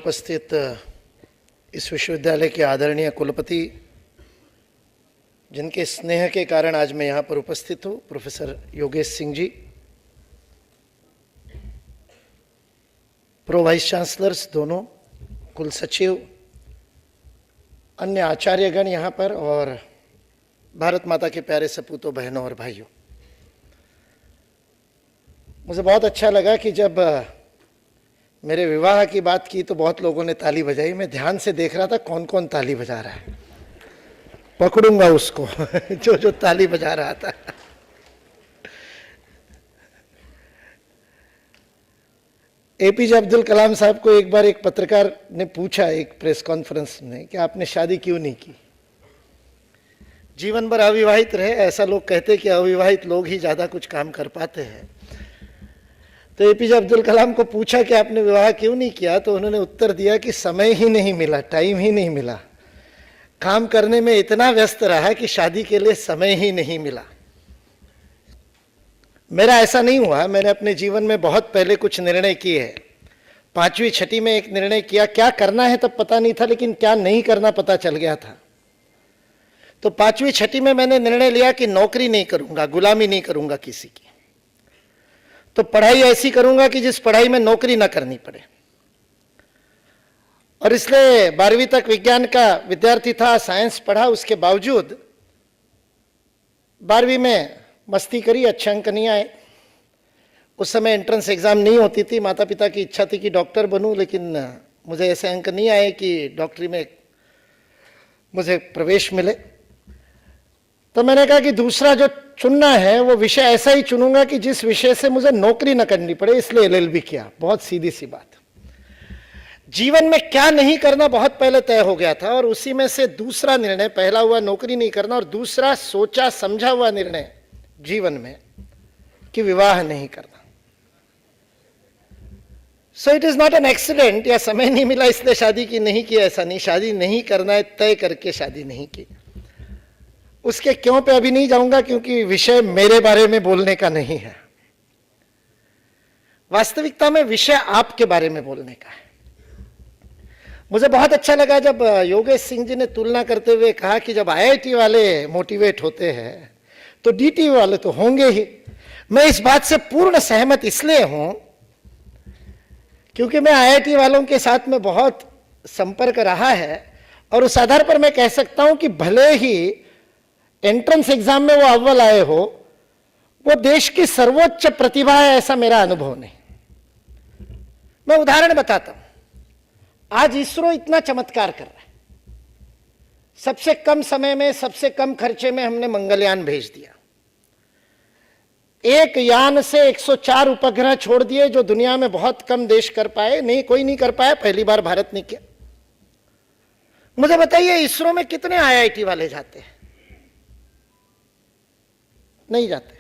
उपस्थित इस विश्वविद्यालय के आदरणीय कुलपति, जिनके स्नेह के कारण आज मैं यहाँ पर उपस्थित हूँ, professor Yogesh Singh ji, pro vice chancellors दोनों, कुल सचिव, अन्य आचार्यगण यहाँ पर, और भारत माता के प्यारे सपूतों, बहनों और भाइयों। मुझे बहुत अच्छा लगा कि जब मेरे विवाह की बात की तो बहुत लोगों ने ताली बजाई। मैं ध्यान से देख रहा था कौन कौन ताली बजा रहा है, पकड़ूंगा उसको जो जो ताली बजा रहा था। एपीजे अब्दुल कलाम साहब को एक बार एक पत्रकार ने पूछा एक प्रेस कॉन्फ्रेंस में कि आपने शादी क्यों नहीं की, जीवन भर अविवाहित रहे। ऐसा लोग कहते कि अविवाहित लोग ही ज्यादा कुछ काम कर पाते हैं। तो एपीजे अब्दुल कलाम को पूछा कि आपने विवाह क्यों नहीं किया, तो उन्होंने उत्तर दिया कि समय ही नहीं मिला, टाइम ही नहीं मिला, काम करने में इतना व्यस्त रहा कि शादी के लिए समय ही नहीं मिला। मेरा ऐसा नहीं हुआ। मैंने अपने जीवन में बहुत पहले कुछ निर्णय किए हैं। 5वीं छठी में एक निर्णय किया, क्या करना है तब पता नहीं था, लेकिन क्या नहीं करना पता चल गया था। तो 5वीं छठी में मैंने निर्णय लिया कि नौकरी नहीं करूंगा, गुलामी नहीं करूंगा किसी की, तो पढ़ाई ऐसी करूंगा कि जिस पढ़ाई में नौकरी ना करनी पड़े। और इसलिए 12वीं तक विज्ञान का विद्यार्थी था, साइंस पढ़ा। उसके बावजूद 12वीं में मस्ती करी, अच्छे अंक नहीं आए। उस समय एंट्रेंस एग्जाम नहीं होती थी। माता पिता की इच्छा थी कि डॉक्टर बनूं, लेकिन मुझे ऐसे अंक नहीं आए कि डॉक्टरी में मुझे प्रवेश मिले। तो मैंने कहा कि दूसरा जो चुनना है वो विषय ऐसा ही चुनूंगा कि जिस विषय से मुझे नौकरी न करनी पड़े, इसलिए एलएलबी किया। बहुत सीधी सी बात। जीवन में क्या नहीं करना बहुत पहले तय हो गया था, और उसी में से दूसरा निर्णय, पहला हुआ नौकरी नहीं करना, और दूसरा सोचा समझा हुआ निर्णय जीवन में कि विवाह नहीं करना। So it is not an accident, या समय नहीं मिला इसलिए शादी की नहीं की, ऐसा नहीं। शादी नहीं करना है, तय करके शादी नहीं की। उसके क्यों पे अभी नहीं जाऊंगा, क्योंकि विषय मेरे बारे में बोलने का नहीं है। वास्तविकता में विषय आपके बारे में बोलने का है। मुझे बहुत अच्छा लगा जब योगेश सिंह जी ने तुलना करते हुए कहा कि जब आईआईटी वाले मोटिवेट होते हैं तो डीटी वाले तो होंगे ही। मैं इस बात से पूर्ण सहमत इसलिए हूं क्योंकि मैं आईआईटी वालों के साथ में बहुत संपर्क रहा है, और उस आधार पर मैं कह सकता हूं कि भले ही एंट्रेंस एग्जाम में वो अव्वल आए हो, वो देश की सर्वोच्च प्रतिभा है, ऐसा मेरा अनुभव नहीं। मैं उदाहरण बताता हूं। आज इसरो इतना चमत्कार कर रहा है। सबसे कम समय में, सबसे कम खर्चे में हमने मंगलयान भेज दिया। एक यान से 104 उपग्रह छोड़ दिए, जो दुनिया में बहुत कम देश कर पाए। नहीं, कोई नहीं कर पाया, पहली बार भारत ने किया। मुझे बताइए, इसरो में कितने आईआईटी वाले जाते हैं? नहीं जाते।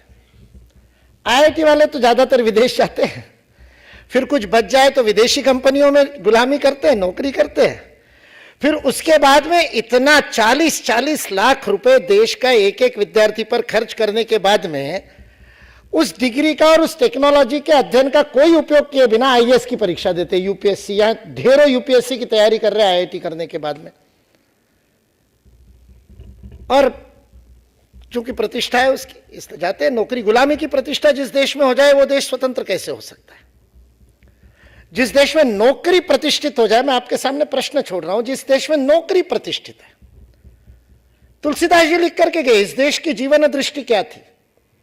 आईआईटी वाले तो ज्यादातर विदेश जाते हैं, फिर कुछ बच जाए तो विदेशी कंपनियों में गुलामी करते हैं, नौकरी करते हैं। फिर उसके बाद में इतना 40-40 लाख रुपए देश का एक एक विद्यार्थी पर खर्च करने के बाद में उस डिग्री का और उस टेक्नोलॉजी के अध्ययन का कोई उपयोग किए बिना आईएएस की परीक्षा देते, यूपीएससी। यहां ढेरों यूपीएससी की तैयारी कर रहे हैं आईआईटी करने के बाद में। और चूंकि प्रतिष्ठा है उसकी, इसलिए जाते हैं। नौकरी गुलामी की प्रतिष्ठा जिस देश में हो जाए, वो देश स्वतंत्र कैसे हो सकता है? जिस देश में नौकरी प्रतिष्ठित हो जाए, मैं आपके सामने प्रश्न छोड़ रहा हूं, जिस देश में नौकरी प्रतिष्ठित है। तुलसीदास जी लिख करके गए, इस देश की जीवन दृष्टि क्या थी।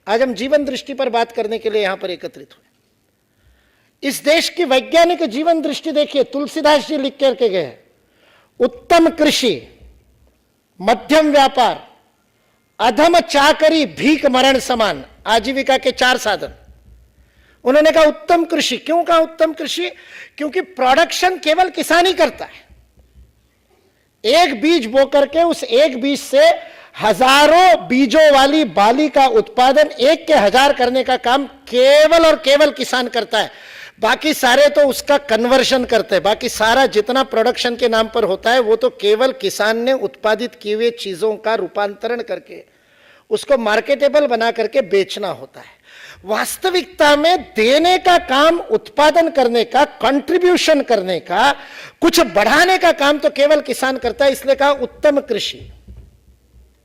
आज हम जीवन दृष्टि पर बात करने के लिए यहां पर एकत्रित हुए। इस देश की वैज्ञानिक जीवन दृष्टि देखिए, तुलसीदास जी लिख करके गए, उत्तम कृषि, मध्यम व्यापार, अधम चाकरी, भीख मरण समान, आजीविका के 4 साधन। उन्होंने कहा उत्तम कृषि। क्यों कहा उत्तम कृषि? क्योंकि प्रोडक्शन केवल किसान ही करता है। एक बीज बो करके उस एक बीज से हजारों बीजों वाली बाली का उत्पादन 1 के 1000 करने का काम केवल और केवल किसान करता है। बाकी सारे तो उसका कन्वर्शन करते हैं। बाकी सारा जितना प्रोडक्शन के नाम पर होता है वो तो केवल किसान ने उत्पादित किए हुए चीजों का रूपांतरण करके उसको मार्केटेबल बना करके बेचना होता है। वास्तविकता में देने का काम, उत्पादन करने का, कंट्रीब्यूशन करने का, कुछ बढ़ाने का काम तो केवल किसान करता है। इसलिए कहा उत्तम कृषि,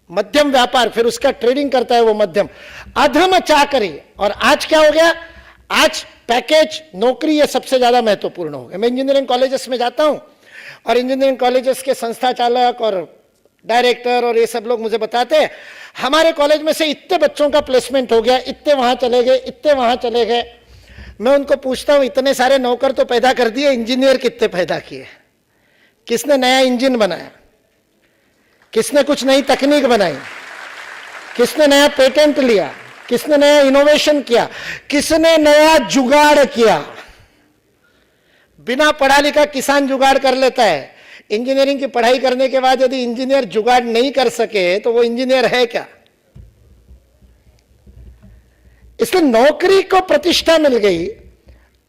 मध्यम व्यापार, फिर उसका ट्रेडिंग करता है वो मध्यम, अधम चाकरी। और आज क्या हो गया, आज पैकेज, नौकरी, ये सबसे ज्यादा महत्वपूर्ण हो गया। मैं इंजीनियरिंग कॉलेजेस में जाता हूं और इंजीनियरिंग कॉलेजेस के संस्था चालक और डायरेक्टर और ये सब लोग मुझे बताते हैं हमारे कॉलेज में से इतने बच्चों का प्लेसमेंट हो गया, इतने वहां चले गए, इतने वहां चले गए। मैं उनको पूछता हूं इतने सारे नौकर तो पैदा कर दिए, इंजीनियर कितने पैदा किए? किसने नया इंजन बनाया? किसने कुछ नई तकनीक बनाई? किसने नया पेटेंट लिया? किसने नया इनोवेशन किया? किसने नया जुगाड़ किया? बिना पढ़ा लिखा किसान जुगाड़ कर लेता है। इंजीनियरिंग की पढ़ाई करने के बाद यदि इंजीनियर जुगाड़ नहीं कर सके तो वो इंजीनियर है क्या? इसलिए नौकरी को प्रतिष्ठा मिल गई,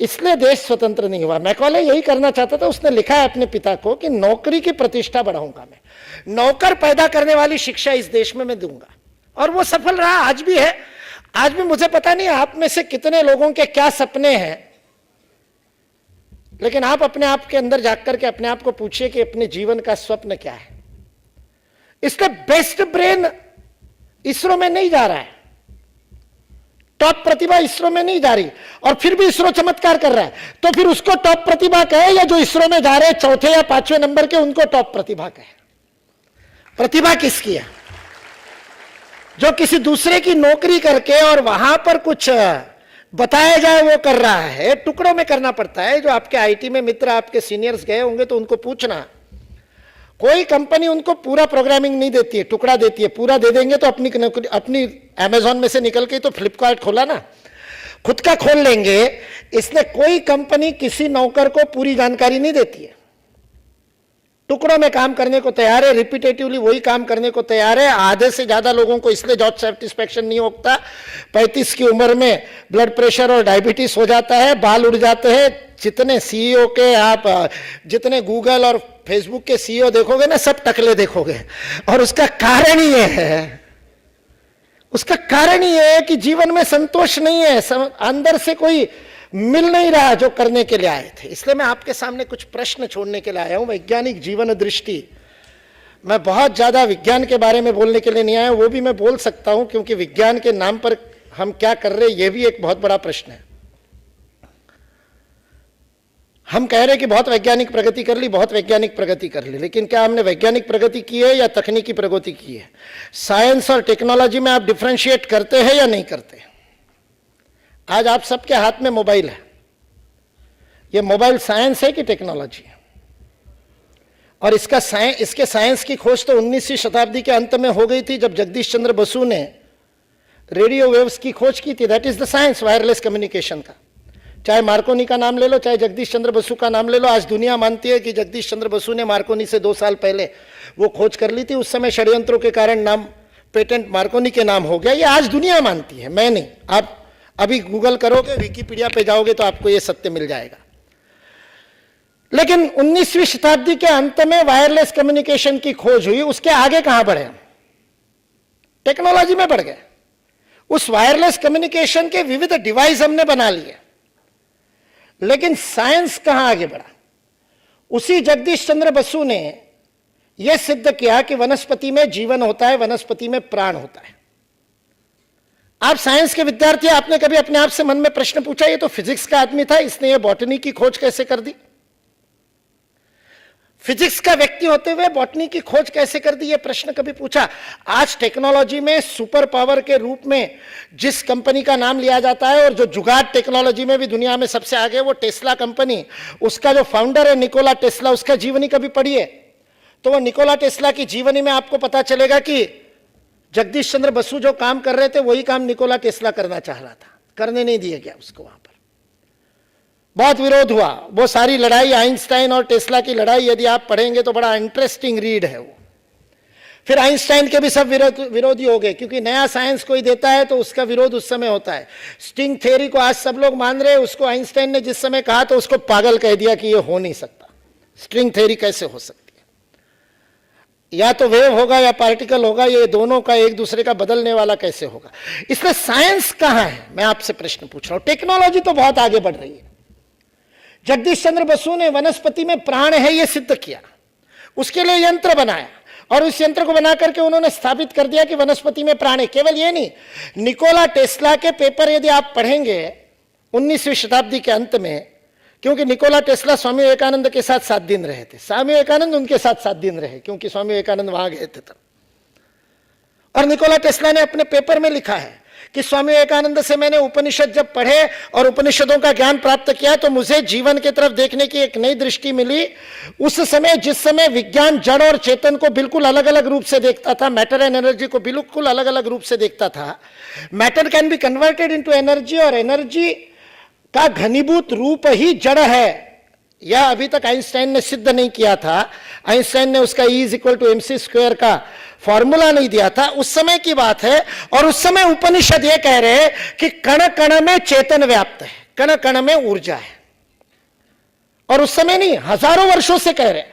इसलिए देश स्वतंत्र नहीं हुआ। मैकॉले यही करना चाहता था। उसने लिखा है अपने पिता को कि नौकरी की प्रतिष्ठा बढ़ाऊंगा मैं, नौकर पैदा करने वाली शिक्षा इस देश में मैं दूंगा। और वो सफल रहा, आज भी है। आज भी मुझे पता नहीं आप में से कितने लोगों के क्या सपने हैं, लेकिन आप अपने आप के अंदर जाकर के अपने आप को पूछिए कि अपने जीवन का स्वप्न क्या है। इसलिए बेस्ट ब्रेन इसरो में नहीं जा रहा है, टॉप प्रतिभा इसरो में नहीं जा रही, और फिर भी इसरो चमत्कार कर रहा है। तो फिर उसको टॉप प्रतिभा कहे, या जो इसरो में जा रहे हैं चौथे या पांचवें नंबर के, उनको टॉप प्रतिभा कहे? प्रतिभा किसकी है? जो किसी दूसरे की नौकरी करके और वहां पर कुछ बताया जाए वो कर रहा है। टुकड़ों में करना पड़ता है। जो आपके आईटी में मित्र, आपके सीनियर्स गए होंगे तो उनको पूछना, कोई कंपनी उनको पूरा प्रोग्रामिंग नहीं देती है, टुकड़ा देती है। पूरा दे देंगे तो अपनी अमेजॉन में से निकल के तो फ्लिपकार्ट खोला ना, खुद का खोल लेंगे। इसलिए कोई कंपनी किसी नौकर को पूरी जानकारी नहीं देती है, टुकड़ों में काम करने को तैयार है, रिपीटेटिवली वही काम करने को तैयार है। आधे से ज्यादा लोगों को इसलिए जॉब सेटिस्फेक्शन नहीं होता, 35 की उम्र में ब्लड प्रेशर और डायबिटीज हो जाता है, बाल उड़ जाते हैं। जितने सीईओ के आप, जितने गूगल और फेसबुक के सीईओ देखोगे ना, सब टकले देखोगे। और उसका कारण ये है, उसका कारण ये है कि जीवन में संतोष नहीं है, अंदर से कोई मिल नहीं रहा जो करने के लिए आए थे। इसलिए मैं आपके सामने कुछ प्रश्न छोड़ने के लिए आया हूं। वैज्ञानिक जीवन दृष्टि, मैं बहुत ज्यादा विज्ञान के बारे में बोलने के लिए नहीं आया, वो भी मैं बोल सकता हूं, क्योंकि विज्ञान के नाम पर हम क्या कर रहे हैं, ये भी एक बहुत बड़ा प्रश्न है। हम कह रहे हैं कि बहुत वैज्ञानिक प्रगति कर ली, बहुत वैज्ञानिक प्रगति कर ली, लेकिन क्या हमने वैज्ञानिक प्रगति की है या तकनीकी प्रगति की है? साइंस और टेक्नोलॉजी में आप डिफरेंशिएट करते हैं या नहीं करते? आज आप सबके हाथ में मोबाइल है। ये मोबाइल साइंस है कि टेक्नोलॉजी है? और इसके साइंस की खोज तो 19वीं शताब्दी के अंत में हो गई थी, जब जगदीश चंद्र बसु ने रेडियो वेव्स की खोज की थी। That is the science wireless communication का। चाहे मार्कोनी का नाम ले लो, चाहे जगदीश चंद्र बसु का नाम ले लो। आज दुनिया मानती है कि जगदीश चंद्र बसु ने मार्कोनी से 2 साल पहले वो खोज कर ली थी। उस समय षड्यंत्रों के कारण नाम, पेटेंट मार्कोनी के नाम हो गया। ये आज दुनिया मानती है, मैं नहीं। आप अभी गूगल करोगे, विकिपीडिया पे जाओगे तो आपको ये सत्य मिल जाएगा। लेकिन 19वीं शताब्दी के अंत में वायरलेस कम्युनिकेशन की खोज हुई। उसके आगे कहां बढ़े? टेक्नोलॉजी में बढ़ गए। उस वायरलेस कम्युनिकेशन के विविध डिवाइस हमने बना लिए, लेकिन साइंस कहां आगे बढ़ा? उसी जगदीश चंद्र बसु ने यह सिद्ध किया कि वनस्पति में जीवन होता है, वनस्पति में प्राण होता है। आप साइंस के विद्यार्थी, आपने कभी अपने आप से मन में प्रश्न पूछा, ये तो फिजिक्स का आदमी था, इसने ये बॉटनी की खोज कैसे कर दी? फिजिक्स का व्यक्ति होते हुए बॉटनी की खोज कैसे कर दी? ये प्रश्न कभी पूछा? आज टेक्नोलॉजी में सुपर पावर के रूप में जिस कंपनी का नाम लिया जाता है, और जो जुगाड़ टेक्नोलॉजी में भी दुनिया में सबसे आगे, वो टेस्ला कंपनी। उसका जो फाउंडर है निकोला टेस्ला, उसका जीवनी कभी पढ़िए तो वो निकोला टेस्ला की जीवनी में आपको पता चलेगा कि जगदीश चंद्र बसु जो काम कर रहे थे वही काम निकोला टेस्ला करना चाह रहा था, करने नहीं दिया गया उसको। वहां पर बहुत विरोध हुआ। वो सारी लड़ाई, आइंस्टाइन और टेस्ला की लड़ाई, यदि आप पढ़ेंगे तो बड़ा इंटरेस्टिंग रीड है वो। फिर आइंस्टाइन के भी सब विरोधी हो गए, क्योंकि नया साइंस कोई देता है तो उसका विरोध उस समय होता है। स्ट्रिंग थ्योरी को आज सब लोग मान रहे हैं, उसको आइंस्टाइन ने जिस समय कहा तो उसको पागल कह दिया कि ये हो नहीं सकता, स्ट्रिंग थ्योरी कैसे हो सकती है। या तो वेव होगा या पार्टिकल होगा, ये दोनों का एक दूसरे का बदलने वाला कैसे होगा? इसलिए साइंस कहां है, मैं आपसे प्रश्न पूछ रहा हूं। टेक्नोलॉजी तो बहुत आगे बढ़ रही है। जगदीश चंद्र बसु ने वनस्पति में प्राण है यह सिद्ध किया, उसके लिए यंत्र बनाया और उस यंत्र को बना करके उन्होंने स्थापित कर दिया कि वनस्पति में प्राण है। केवल ये नहीं, निकोला टेस्ला के पेपर यदि आप पढ़ेंगे 19वीं शताब्दी के अंत में, क्योंकि निकोला टेस्ला स्वामी विवेकानंद के साथ 7 दिन रहे थे, स्वामी विवेकानंद उनके साथ 7 दिन रहे, क्योंकि स्वामी विवेकानंद वहां गए थे तब। और निकोला टेस्ला ने अपने पेपर में लिखा है कि स्वामी विवेकानंद से मैंने उपनिषद जब पढ़े और उपनिषदों का ज्ञान प्राप्त किया तो मुझे जीवन की तरफ देखने की एक नई दृष्टि मिली। उस समय जिस समय विज्ञान जड़ और चेतन को बिल्कुल अलग अलग रूप से देखता था, मैटर एंड एनर्जी को बिल्कुल अलग अलग रूप से देखता था, matter can be converted into energy और एनर्जी का घनीभूत रूप ही जड़ है, यह अभी तक आइंस्टाइन ने सिद्ध नहीं किया था। आइंस्टाइन ने उसका E=mc² का फॉर्मूला नहीं दिया था, उस समय की बात है। और उस समय उपनिषद ये कह रहे कि कण कण में चेतन व्याप्त है, कण कण में ऊर्जा है। और उस समय नहीं, हजारों वर्षों से कह रहे।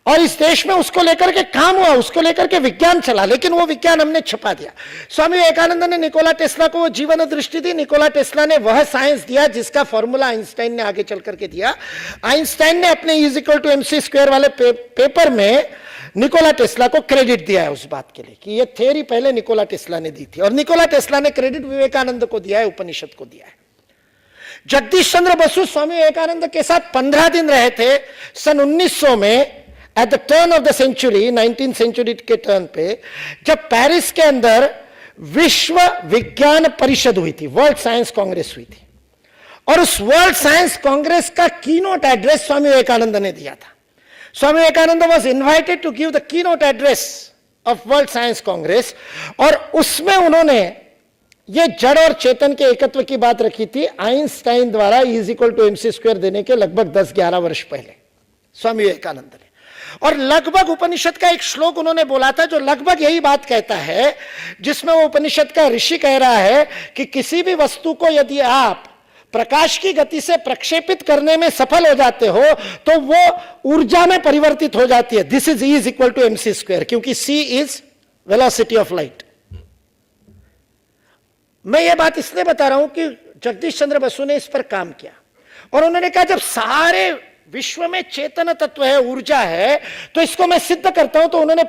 और इस देश में उसको लेकर के काम हुआ, उसको लेकर के विज्ञान चला, लेकिन वो विज्ञान हमने छुपा दिया। स्वामी विवेकानंद ने निकोला टेस्ला को वो जीवन दृष्टि दी, निकोला टेस्ला ने वह साइंस दिया जिसका फॉर्मूला आइंस्टाइन ने आगे चल करके दिया। आइंस्टाइन ने अपने E=mc² वाले पेपर में निकोला टेस्ला को क्रेडिट दिया है उस बात के लिए कि ये थ्योरी पहले निकोला टेस्ला ने दी थी, और निकोला टेस्ला ने क्रेडिट विवेकानंद को दिया है, उपनिषद को दिया है। जगदीश चंद्र बसु स्वामी विवेकानंद के साथ 15 दिन रहे थे सन 1900 में, at the turn of the century, 19th century के टर्न पे, जब पेरिस के अंदर विश्व विज्ञान परिषद हुई थी, वर्ल्ड साइंस कांग्रेस हुई थी। और उस वर्ल्ड साइंस कांग्रेस का कीनोट एड्रेस स्वामी विवेकानंद ने दिया था। Swami Vivekananda was invited to give the keynote address of world science congress, और उसमें उन्होंने ये जड़ और चेतन के एकत्व की बात रखी थी आइंस्टाइन द्वारा E=mc² देने के लगभग 10-11 वर्ष पहले स्वामी विवेकानंद ने। और लगभग उपनिषद का एक श्लोक उन्होंने बोला था जो लगभग यही बात कहता है, जिसमें वो उपनिषद का ऋषि कह रहा है कि किसी भी वस्तु को यदि आप प्रकाश की गति से प्रक्षेपित करने में सफल हो जाते हो तो वो ऊर्जा में परिवर्तित हो जाती है। दिस इज E=mc², क्योंकि c is velocity of light. मैं ये बात इसलिए बता रहा हूं कि जगदीश चंद्र बसु ने इस पर काम किया, और उन्होंने कहा जब सारे विश्व में चेतन तत्व है, ऊर्जा है, तो इसको मैं सिद्ध करता हूं। तो उन्होंने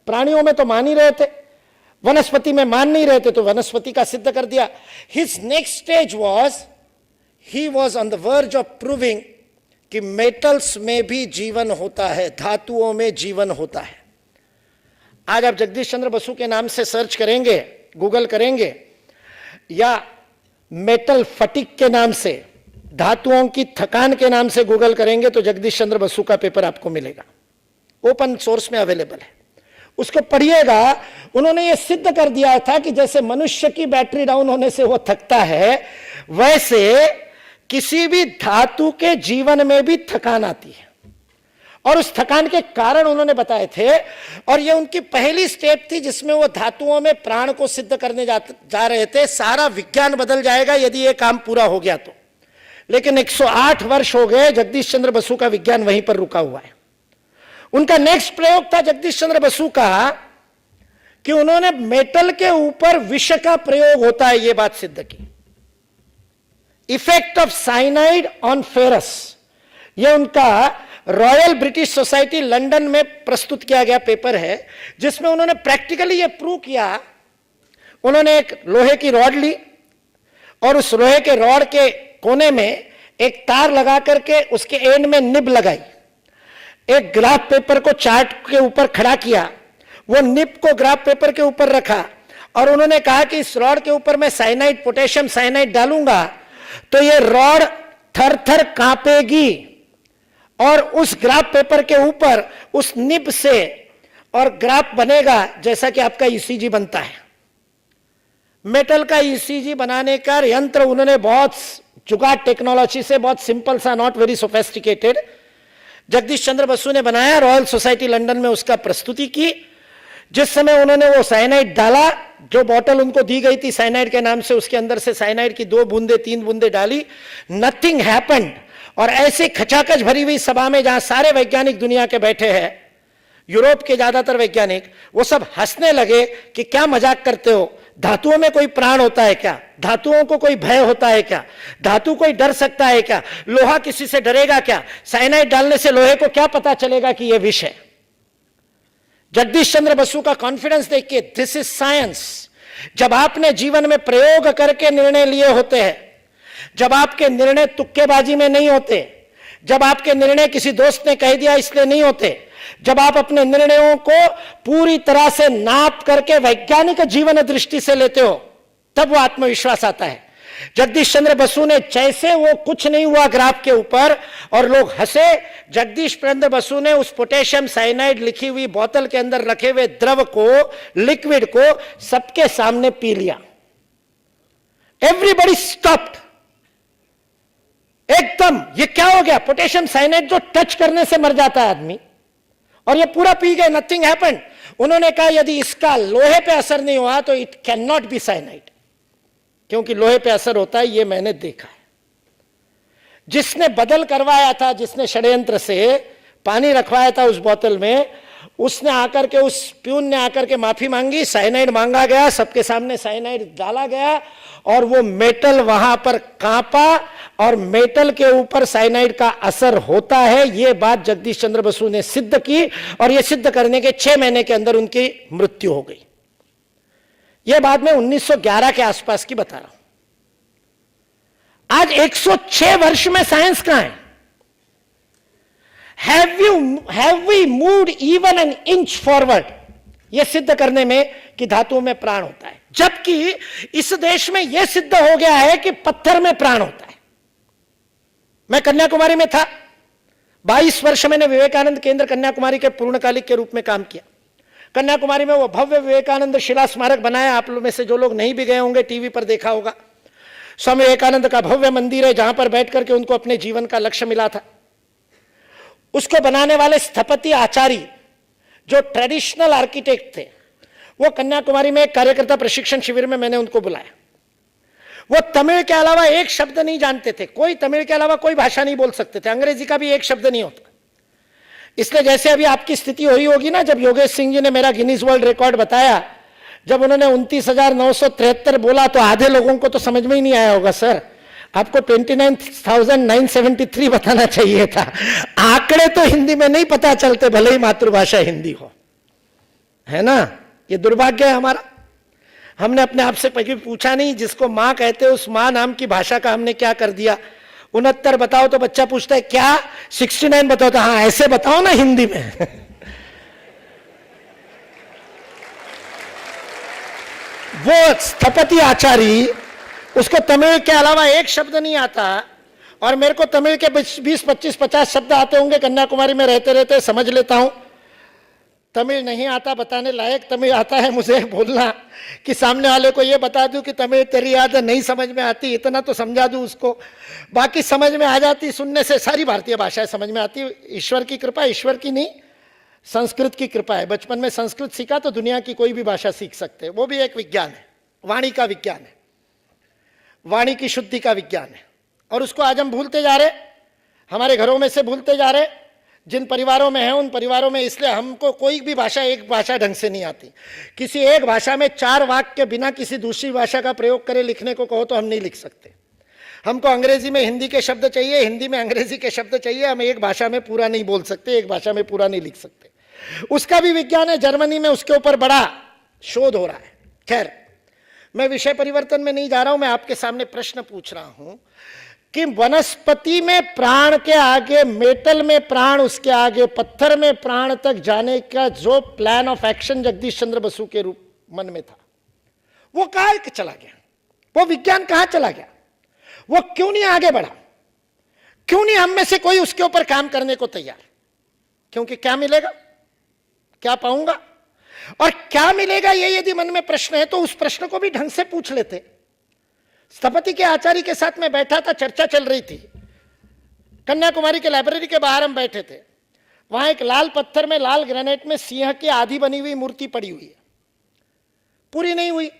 प्राणियों में तो मान ही रहे थे, वनस्पति में मान नहीं रहे थे, तो वनस्पति का सिद्ध कर दिया। His next stage was, he was on the verge of proving कि मेटल्स में भी जीवन होता है, धातुओं में जीवन होता है। आज आप जगदीश चंद्र बसु के नाम से सर्च करेंगे, गूगल करेंगे, या मेटल फटिक के नाम से, धातुओं की थकान के नाम से गूगल करेंगे, तो जगदीश चंद्र बसु का पेपर आपको मिलेगा, ओपन सोर्स में अवेलेबल है, उसको पढ़िएगा। उन्होंने ये सिद्ध कर दिया था कि जैसे मनुष्य की बैटरी डाउन होने से वो थकता है, वैसे किसी भी धातु के जीवन में भी थकान आती है, और उस थकान के कारण उन्होंने बताए थे। और ये उनकी पहली स्टेप थी जिसमें वो धातुओं में प्राण को सिद्ध करने जा रहे थे। सारा विज्ञान बदल जाएगा यदि ये काम पूरा हो गया तो, लेकिन 108 वर्ष हो गए, जगदीश चंद्र बसु का विज्ञान वहीं पर रुका हुआ है। उनका नेक्स्ट प्रयोग था जगदीश चंद्र बसु का कि उन्होंने मेटल के ऊपर विष का प्रयोग होता है, यह बात सिद्ध की। Effect of cyanide on ferrous, यह उनका रॉयल ब्रिटिश सोसाइटी लंदन में प्रस्तुत किया गया पेपर है, जिसमें उन्होंने प्रैक्टिकली यह प्रूव किया। उन्होंने एक लोहे की रॉड ली और उस लोहे के रॉड के कोने में एक तार लगा करके उसके एंड में निब लगाई, एक ग्राफ पेपर को चार्ट के ऊपर खड़ा किया, वो निब को ग्राफ पेपर के ऊपर रखा, और उन्होंने कहा कि इस रॉड के ऊपर मैं साइनाइड, पोटेशियम साइनाइड डालूंगा तो ये रॉड थर थर कांपेगी, और उस ग्राफ पेपर के ऊपर उस निब से और ग्राफ बनेगा जैसा कि आपका ईसीजी बनता है। मेटल का ईसीजी बनाने का यंत्र उन्होंने बहुत जुगाड़ टेक्नोलॉजी से, बहुत सिंपल सा, नॉट वेरी सोफेस्टिकेटेड, जगदीश चंद्र बसु ने बनाया, रॉयल सोसाइटी लंदन में उसका प्रस्तुति की। जिस समय उन्होंने वो साइनाइड डाला, जो बोतल उनको दी गई थी साइनाइड के नाम से, उसके अंदर से साइनाइड की 2 बूंदे 3 बूंदे डाली, नथिंग हैपेंड। और ऐसी खचाखच भरी हुई सभा में जहां सारे वैज्ञानिक दुनिया के बैठे हैं, यूरोप के ज्यादातर वैज्ञानिक वो सब हंसने लगे कि क्या मजाक करते हो, धातुओं में कोई प्राण होता है क्या, धातुओं को कोई भय होता है क्या, धातु कोई डर सकता है क्या, लोहा किसी से डरेगा क्या, साइनाइड डालने से लोहे को क्या पता चलेगा कि यह विष है। जगदीश चंद्र बसु का कॉन्फिडेंस देखिए, दिस इज साइंस। जब आपने जीवन में प्रयोग करके निर्णय लिए होते हैं, जब आपके निर्णय तुक्केबाजी में नहीं होते, जब आपके निर्णय किसी दोस्त ने कह दिया इसलिए नहीं होते, जब आप अपने निर्णयों को पूरी तरह से नाप करके वैज्ञानिक जीवन दृष्टि से लेते हो, तब वो आत्मविश्वास आता है। जगदीश चंद्र बसु ने जैसे वो कुछ नहीं हुआ ग्राफ के ऊपर और लोग हंसे, जगदीश चंद्र बसु ने उस पोटेशियम साइनाइड लिखी हुई बोतल के अंदर रखे हुए द्रव को, लिक्विड को सबके सामने पी लिया। Everybody stopped. एकदम ये क्या हो गया, पोटेशियम साइनाइड जो टच करने से मर जाता है आदमी, और ये पूरा पी गए, नथिंग हैपेंड। उन्होंने कहा यदि इसका लोहे पे असर नहीं हुआ तो it can not be cyanide, क्योंकि लोहे पे असर होता है, ये मैंने देखा है। जिसने बदल करवाया था, जिसने षड्यंत्र से पानी रखवाया था उस बोतल में, उसने आकर के, उस प्यून ने आकर के माफी मांगी, साइनाइड मांगा गया, सबके सामने साइनाइड डाला गया और वो मेटल वहां पर कांपा और मेटल के ऊपर साइनाइड का असर होता है। ये बात जगदीश चंद्र बसु ने सिद्ध की और ये सिद्ध करने के 6 महीने के अंदर उनकी मृत्यु हो गई। यह बात मैं 1911 के आसपास की बता रहा हूं। आज 106 वर्ष में साइंस कहां है? Have we moved even an inch forward? यह सिद्ध करने में कि धातुओं में प्राण होता है, जबकि इस देश में यह सिद्ध हो गया है कि पत्थर में प्राण होता है। मैं कन्याकुमारी में था, 22 वर्ष मैंने विवेकानंद केंद्र कन्याकुमारी के पूर्णकालिक के रूप में काम किया। कन्याकुमारी में वो भव्य विवेकानंद शिला स्मारक बनाया। आप लोग में से जो लोग नहीं भी गए होंगे, टीवी पर देखा होगा। स्वामी विवेकानंद का भव्य मंदिर है, जहां पर बैठ करके उनको अपने जीवन का लक्ष्य मिला था। उसको बनाने वाले स्थपति आचार्य, जो ट्रेडिशनल आर्किटेक्ट थे, वो कन्याकुमारी में एक कार्यकर्ता प्रशिक्षण शिविर में मैंने उनको बुलाया। वो तमिल के अलावा एक शब्द नहीं जानते थे, कोई तमिल के अलावा कोई भाषा नहीं बोल सकते थे, अंग्रेजी का भी एक शब्द नहीं होता। इसलिए जैसे अभी आपकी स्थिति हुई होगी ना, जब योगेश सिंह जी ने मेरा गिनीज वर्ल्ड रिकॉर्ड बताया, जब उन्होंने 29,973 बोला तो आधे लोगों को तो समझ में ही नहीं आया होगा। सर, आपको 29,973 बताना चाहिए था। आंकड़े तो हिंदी में नहीं पता चलते, भले ही मातृभाषा हिंदी हो, है ना। ये दुर्भाग्य है हमारा। हमने अपने आप से कभी पूछा नहीं, जिसको मां कहते उस मां नाम की भाषा का हमने क्या कर दिया। 69 बताओ तो बच्चा पूछता है क्या, 69 बताओ तो हाँ ऐसे बताओ ना हिंदी में। वो स्थपति आचार्य, उसको तमिल के अलावा एक शब्द नहीं आता, और मेरे को तमिल के 20, 25, 50 शब्द आते होंगे। कन्याकुमारी में रहते रहते समझ लेता हूं। तमिल नहीं आता बताने लायक, तमिल आता है मुझे बोलना कि सामने वाले को ये बता दूं कि तमिल तेरी याद नहीं समझ में आती, इतना तो समझा दूं उसको, बाकी समझ में आ जाती। सुनने से सारी भारतीय भाषाएं समझ में आती। ईश्वर की कृपा, ईश्वर की नहीं, संस्कृत की कृपा है। बचपन में संस्कृत सीखा तो दुनिया की कोई भी भाषा सीख सकते हैं। वो भी एक विज्ञान है, वाणी का विज्ञान है, वाणी की शुद्धि का विज्ञान है। और उसको आज हम भूलते जा रहे, हमारे घरों में से भूलते जा रहे। जिन परिवारों में है उन परिवारों में, इसलिए हमको कोई भी भाषा, एक भाषा ढंग से नहीं आती। किसी एक भाषा में 4 वाक्य के बिना किसी दूसरी भाषा का प्रयोग करे लिखने को कहो तो हम नहीं लिख सकते। हमको अंग्रेजी में हिंदी के शब्द चाहिए, हिंदी में अंग्रेजी के शब्द चाहिए। हम एक भाषा में पूरा नहीं बोल सकते, एक भाषा में पूरा नहीं लिख सकते। उसका भी विज्ञान है। जर्मनी में उसके ऊपर बड़ा शोध हो रहा है। खैर, मैं विषय परिवर्तन में नहीं जा रहा हूं। मैं आपके सामने प्रश्न पूछ रहा हूं कि वनस्पति में प्राण के आगे, मेटल में प्राण, उसके आगे पत्थर में प्राण तक जाने का जो प्लान ऑफ एक्शन जगदीश चंद्र बसु के रूप मन में था, वो कहां चला गया? वो विज्ञान कहां चला गया? वो क्यों नहीं आगे बढ़ा? क्यों नहीं हम में से कोई उसके ऊपर काम करने को तैयार? क्योंकि क्या मिलेगा, क्या पाऊंगा और क्या मिलेगा, ये यदि मन में प्रश्न है तो उस प्रश्न को भी ढंग से पूछ लेते। स्थपति के आचार्य के साथ में बैठा था, चर्चा चल रही थी। कन्याकुमारी के लाइब्रेरी के बाहर हम बैठे थे। वहां एक लाल पत्थर में, लाल ग्रेनाइट में सिंह की आधी बनी हुई मूर्ति पड़ी हुई है। पूरी नहीं हुई,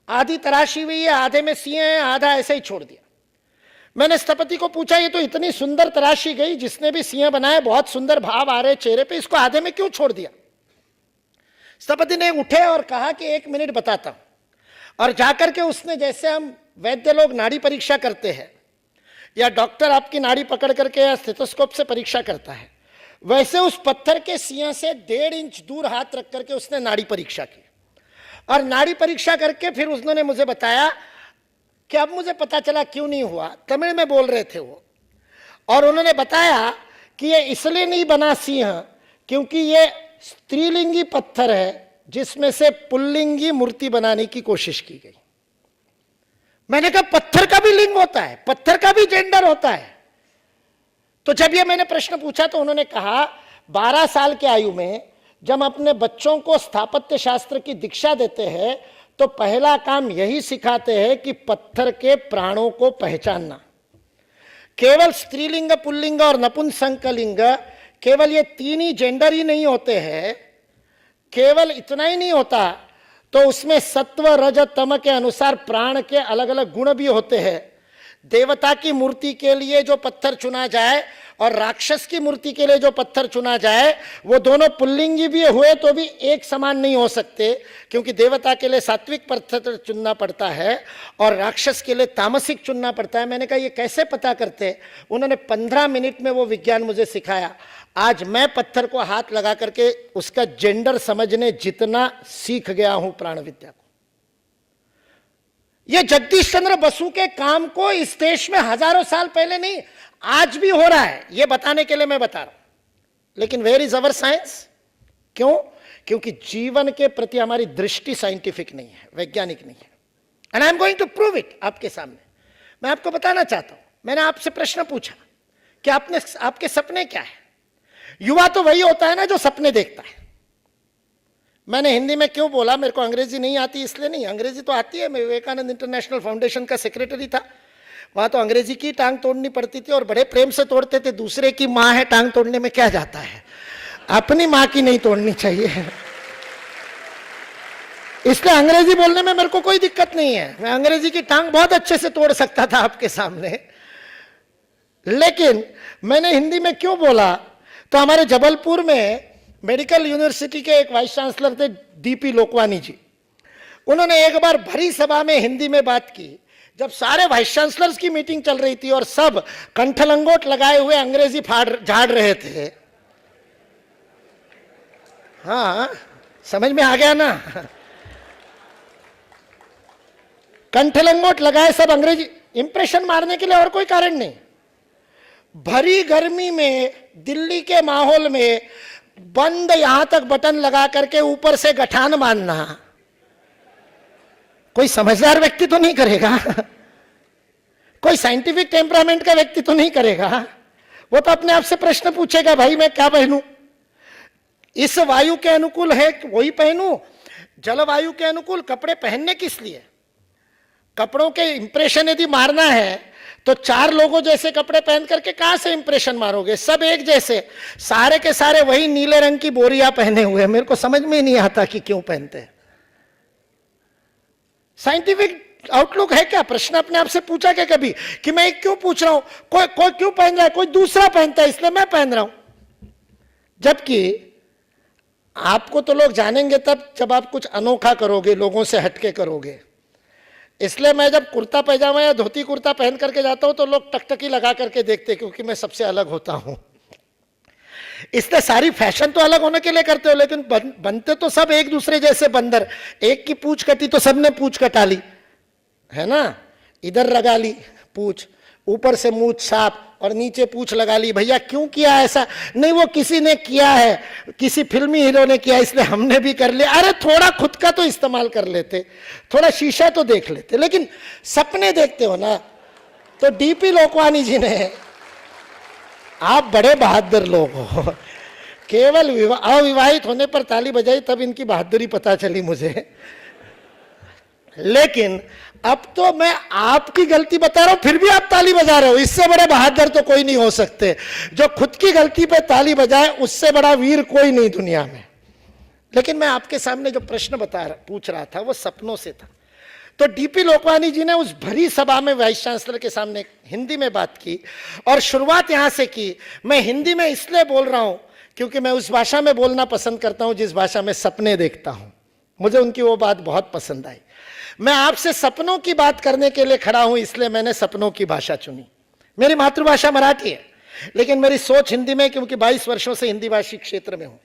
आधी तराशी हुई है, आधे में सिंह है, आधा ऐसे ही छोड़ दिया। मैंने स्थपति को पूछा, ये तो इतनी सुंदर तराशी गई, जिसने भी सिंह बनाया बहुत सुंदर भाव आ रहे चेहरे पे, इसको आधे में क्यों छोड़ दिया? सभापति ने उठे और कहा कि 1 मिनट बताता हूं, और जाकर के उसने, जैसे हम वैद्य लोग नाड़ी परीक्षा करते हैं या डॉक्टर आपकी नाड़ी पकड़ करके या स्टेथोस्कोप से परीक्षा करता है, वैसे उस पत्थर के सिया से 1.5 इंच दूर हाथ रख करके उसने नाड़ी परीक्षा की। और नाड़ी परीक्षा करके फिर उन्होंने मुझे बताया कि अब मुझे पता चला क्यों नहीं हुआ, तमिल में बोल रहे थे वो, और उन्होंने बताया कि ये इसलिए नहीं बना सिंह क्योंकि ये स्त्रीलिंगी पत्थर है जिसमें से पुल्लिंगी मूर्ति बनाने की कोशिश की गई। मैंने कहा पत्थर का भी लिंग होता है, पत्थर का भी जेंडर होता है। तो जब ये मैंने प्रश्न पूछा तो उन्होंने कहा 12 साल की आयु में जब अपने बच्चों को स्थापत्य शास्त्र की दीक्षा देते हैं तो पहला काम यही सिखाते हैं कि पत्थर के प्राणों को पहचानना। केवल स्त्रीलिंग, पुल्लिंग और नपुंसकलिंग, केवल ये 3 ही जेंडर ही नहीं होते हैं, केवल इतना ही नहीं होता, तो उसमें सत्व रज तम के अनुसार प्राण के अलग अलग गुण भी होते हैं। देवता की मूर्ति के लिए जो पत्थर चुना जाए और राक्षस की मूर्ति के लिए जो पत्थर चुना जाए, वो दोनों पुल्लिंगी भी हुए तो भी एक समान नहीं हो सकते, क्योंकि देवता के लिए सात्विक पत्थर चुनना पड़ता है और राक्षस के लिए तामसिक चुनना पड़ता है। मैंने कहा ये कैसे पता करते? उन्होंने 15 मिनट में वो विज्ञान मुझे सिखाया। आज मैं पत्थर को हाथ लगा करके उसका जेंडर समझने जितना सीख गया हूं प्राण विद्या को। ये जगदीश चंद्र बसु के काम को इस देश में हजारों साल पहले नहीं, आज भी हो रहा है, ये बताने के लिए मैं बता रहा हूं। लेकिन वेयर इज अवर साइंस? क्यों? क्योंकि जीवन के प्रति हमारी दृष्टि साइंटिफिक नहीं है, वैज्ञानिक नहीं है। And I am going to prove it आपके सामने। मैं आपको बताना चाहता हूं, मैंने आपसे प्रश्न पूछा कि आपके सपने क्या है? युवा तो वही होता है ना जो सपने देखता है। मैंने हिंदी में क्यों बोला? मेरे को अंग्रेजी नहीं आती इसलिए नहीं, अंग्रेजी तो आती है। मैं विवेकानंद इंटरनेशनल फाउंडेशन का सेक्रेटरी था, वहां तो अंग्रेजी की टांग तोड़नी पड़ती थी और बड़े प्रेम से तोड़ते थे। दूसरे की माँ है, टांग तोड़ने में क्या जाता है, अपनी माँ की नहीं तोड़नी चाहिए। इसलिए अंग्रेजी बोलने में मेरे को कोई दिक्कत नहीं है, मैं अंग्रेजी की टांग बहुत अच्छे से तोड़ सकता था आपके सामने। लेकिन मैंने हिंदी में क्यों बोला? तो हमारे जबलपुर में मेडिकल यूनिवर्सिटी के एक वाइस चांसलर थे डीपी लोकवानी जी। उन्होंने एक बार भरी सभा में हिंदी में बात की, जब सारे वाइस चांसलर्स की मीटिंग चल रही थी और सब कंठलंगोट लगाए हुए अंग्रेजी झाड़ रहे थे। हाँ, समझ में आ गया ना? कंठलंगोट लगाए सब अंग्रेजी, इंप्रेशन मारने के लिए, और कोई कारण नहीं। भरी गर्मी में दिल्ली के माहौल में बंद यहां तक बटन लगा करके ऊपर से गठान मारना कोई समझदार व्यक्ति तो नहीं करेगा, कोई साइंटिफिक टेम्परामेंट का व्यक्ति तो नहीं करेगा। वो तो अपने आप से प्रश्न पूछेगा, भाई मैं क्या पहनूं? इस वायु के अनुकूल है वही पहनूं? जलवायु के अनुकूल कपड़े पहनने किस लिए? कपड़ों के इंप्रेशन यदि मारना है तो 4 लोगों जैसे कपड़े पहन करके कहां से इंप्रेशन मारोगे? सब एक जैसे, सारे के सारे वही नीले रंग की बोरियां पहने हुए। मेरे को समझ में ही नहीं आता कि क्यों पहनते हैं। साइंटिफिक आउटलुक है क्या? प्रश्न अपने आप से पूछा क्या कभी कि मैं क्यों पूछ रहा हूं? कोई क्यों पहन रहा है? कोई दूसरा पहनता है इसलिए मैं पहन रहा हूं। जबकि आपको तो लोग जानेंगे तब जब आप कुछ अनोखा करोगे, लोगों से हटके करोगे। इसलिए मैं जब कुर्ता पैजामा या धोती कुर्ता पहन करके जाता हूं तो लोग टकटकी लगा करके देखते, क्योंकि मैं सबसे अलग होता हूं। इसलिए सारी फैशन तो अलग होने के लिए करते हो, लेकिन बनते तो सब एक दूसरे जैसे बंदर। एक की पूंछ कटी तो सबने पूंछ कटा ली, है ना? इधर लगा ली पूंछ, ऊपर से मूंछ साफ और नीचे पूंछ लगा ली। भैया क्यों किया ऐसा? नहीं, वो किसी ने किया है, किसी फिल्मी हीरो ने किया, इसलिए हमने भी कर लिया। अरे थोड़ा खुद का तो इस्तेमाल कर लेते, थोड़ा शीशा तो देख लेते। लेकिन सपने देखते हो ना, तो डीपी लोकवानी जी ने, आप बड़े बहादुर लोग हो। केवल अविवाहित होने पर ताली बजाई तब इनकी बहादुरी पता चली मुझे। लेकिन अब तो मैं आपकी गलती बता रहा हूं, फिर भी आप ताली बजा रहे हो। इससे बड़े बहादुर तो कोई नहीं हो सकते। जो खुद की गलती पे ताली बजाए उससे बड़ा वीर कोई नहीं दुनिया में। लेकिन मैं आपके सामने जो प्रश्न पूछ रहा था वो सपनों से था। तो डीपी लोकवानी जी ने उस भरी सभा में वाइस चांसलर के सामने हिंदी में बात की और शुरुआत यहां से की। मैं हिंदी में इसलिए बोल रहा हूं क्योंकि मैं उस भाषा में बोलना पसंद करता हूं जिस भाषा में सपने देखता हूं। मुझे उनकी वो बात बहुत पसंद आई। मैं आपसे सपनों की बात करने के लिए खड़ा हूं, इसलिए मैंने सपनों की भाषा चुनी। मेरी मातृभाषा मराठी है, लेकिन मेरी सोच हिंदी में, क्योंकि 22 वर्षों से हिंदी भाषी क्षेत्र में हूं।